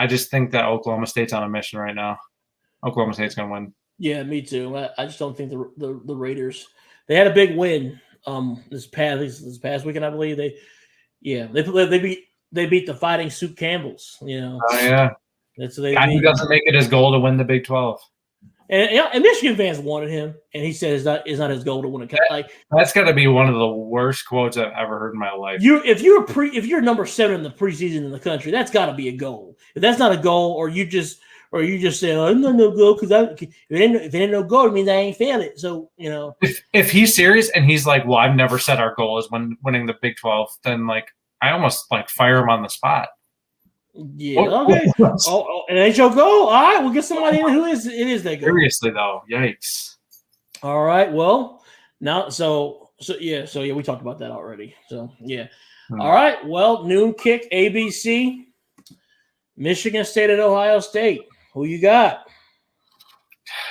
just think that Oklahoma State's on a mission right now. Oklahoma State's going to win. Yeah, me too. I just don't think the Raiders. They had a big win this past weekend, I believe. They beat the Fighting Soup Campbells. You know. Oh yeah. That's he doesn't make it his goal to win the Big 12. And Michigan fans wanted him, and he said it's not his goal to win a that's got to be one of the worst quotes I've ever heard in my life. If you're number 7 in the preseason in the country, that's got to be a goal. If that's not a goal, or you just say, "Oh, I'm not no goal," because if it ain't no goal, it means I ain't failed it. So you know, if he's serious and he's like, "Well, I've never said our goal is winning the Big 12," then like I almost like fire him on the spot. Yeah. Okay. And ain't your goal. All right. We'll get somebody in who is that goal. Seriously though, yikes. All right. Well, now so yeah. We talked about that already. So yeah. All right. Well, noon kick ABC. Michigan State at Ohio State. Who you got?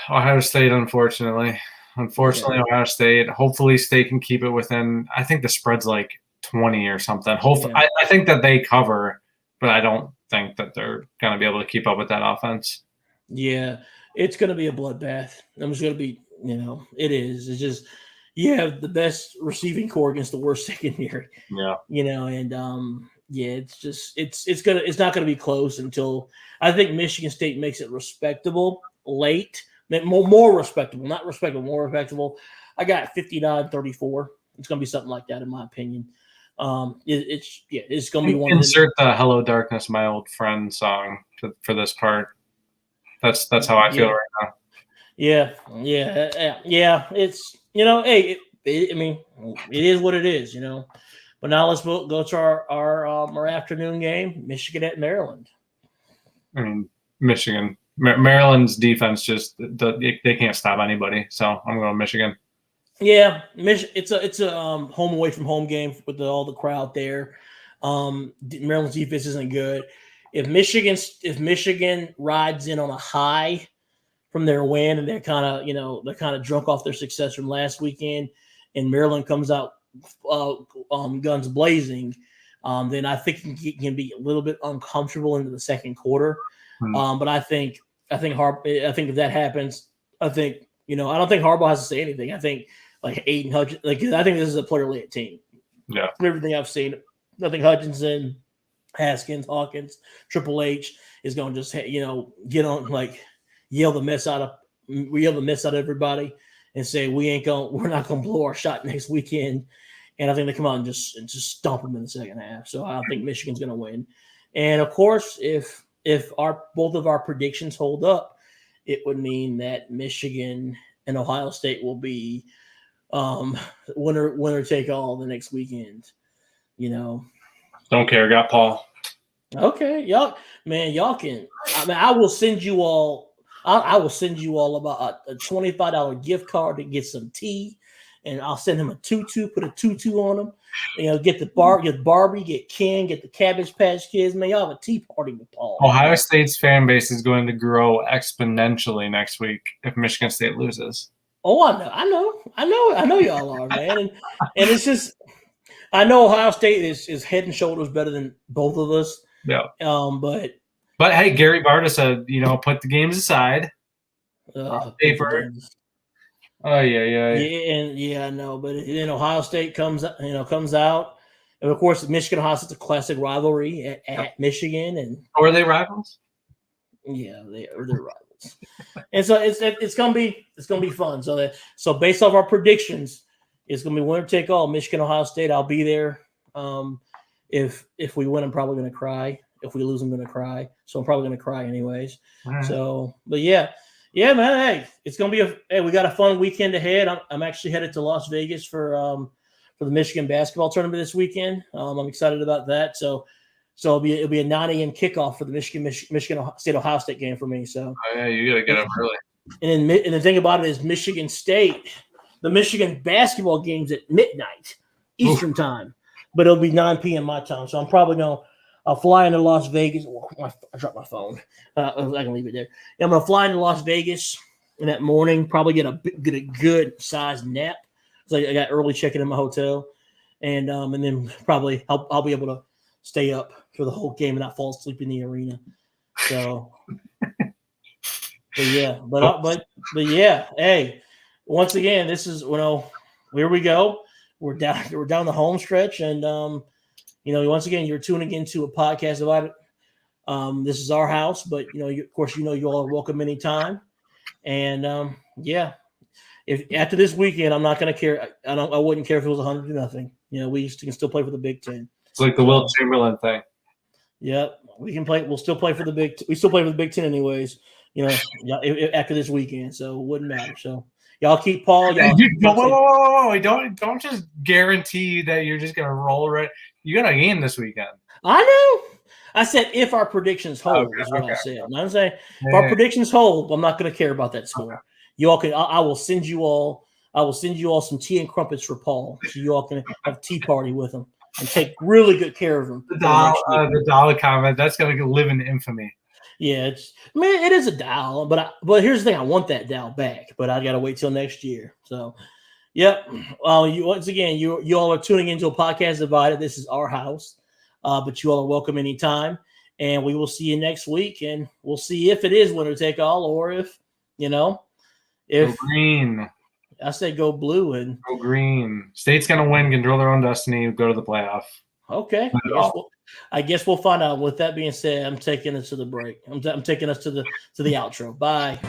Ohio State, unfortunately. Ohio State. Hopefully, State can keep it within. I think the spread's like 20 or something. Hopefully, yeah. I think that they cover, but I don't think that they're going to be able to keep up with that offense. Yeah, it's going to be a bloodbath. It's going to be, it is. It's just you have the best receiving core against the worst secondary. Yeah. It's not going to be close until I think Michigan State makes it respectable late. More respectable, not respectable, more respectable. I got 59-34. It's going to be something like that, in my opinion. It's going to be one. Insert the "Hello Darkness, My Old Friend" song for this part. That's how I feel right now. Yeah. It's hey, it is what it is, But now let's go to our afternoon game, Michigan at Maryland. I mean, Maryland's defense they can't stop anybody. So I'm going Michigan. Yeah, it's a home away from home game with all the crowd there. Maryland's defense isn't good. If Michigan rides in on a high from their win and they're kind of drunk off their success from last weekend, and Maryland comes out guns blazing, then I think it can be a little bit uncomfortable into the second quarter. But I think if that happens, I think I don't think Harbaugh has to say anything. I think like Aiden Hutchinson, I think this is a player-led team. Yeah. From everything I've seen, I think Hutchinson, Haskins, Hawkins, Triple H is going to just get on yell the mess out of everybody and say we're not going to blow our shot next weekend. And I think they come out and just stomp them in the second half. So I think Michigan's going to win. And of course, if both of our predictions hold up, it would mean that Michigan and Ohio State will be winner take all the next weekend. Don't care. Got Paul. Okay, y'all can. I will send you all. I will send you all about a $25 gift card to get some tea, and I'll send him a tutu. Put a tutu on him. Get Barbie, get Ken, get the Cabbage Patch Kids. Man, y'all have a tea party with Paul. Ohio State's fan base is going to grow exponentially next week if Michigan State loses. Oh, I know y'all are, man, and it's just I know Ohio State is head and shoulders better than both of us. Yeah. But hey, Gary Barta said, put the games aside. Paper. Oh yeah. I know. But then Ohio State comes out, and of course Michigan Ohio State's a classic rivalry at Michigan, and are they rivals? Yeah, they're rivals, and so it's gonna be fun. So based off our predictions, it's gonna be winner take all. Michigan Ohio State. I'll be there. If we win, I'm probably gonna cry. If we lose, I'm gonna cry. So I'm probably gonna cry anyways. Right. So, but yeah, man. Hey, it's gonna be we got a fun weekend ahead. I'm actually headed to Las Vegas for the Michigan basketball tournament this weekend. I'm excited about that. So it'll be a 9 a.m. kickoff for the Michigan State Ohio State game for me. So you gotta get up early. And the thing about it is Michigan State, the Michigan basketball game's at midnight Eastern time, but it'll be 9 p.m. my time. So I'm probably I'll fly into Las Vegas. I dropped my phone. I can leave it there. I'm going to fly into Las Vegas in that morning, probably get a good sized nap. So I got early check-in in my hotel. And then probably I'll be able to stay up for the whole game and not fall asleep in the arena. So, but yeah, hey, once again, this is, here we go. We're down the home stretch, and once again, you're tuning into a podcast about it. This is our house, but of course, you all are welcome anytime. And if after this weekend, I'm not going to care. I wouldn't care if it was 100-0. We can still play for the Big Ten. It's like the Will Chamberlain thing. Yep, we can play. We'll still play for the We still play for the Big Ten anyways. After this weekend, so it wouldn't matter. So. Y'all keep Paul. Whoa. Don't just guarantee that you're just gonna roll right. You got a game this weekend. I know. I said if our predictions hold is what I said. And I'm saying if our predictions hold, I'm not gonna care about that score. Okay. You all can. I will send you all. Some tea and crumpets for Paul, so you all can have a tea party with him and take really good care of him. The dollar comment that's gonna live in infamy. Yeah, it is a dial, but here's the thing: I want that dial back, but I got to wait till next year. So, yep. Once again, you all are tuning into a podcast divided. This is our house, but you all are welcome anytime, and we will see you next week, and we'll see if it is winner take all, or if go green. I say go blue and go green. State's gonna win, control their own destiny, go to the playoff. Okay. I guess we'll find out. With that being said, I'm taking us to the break. I'm taking us to the outro. Bye.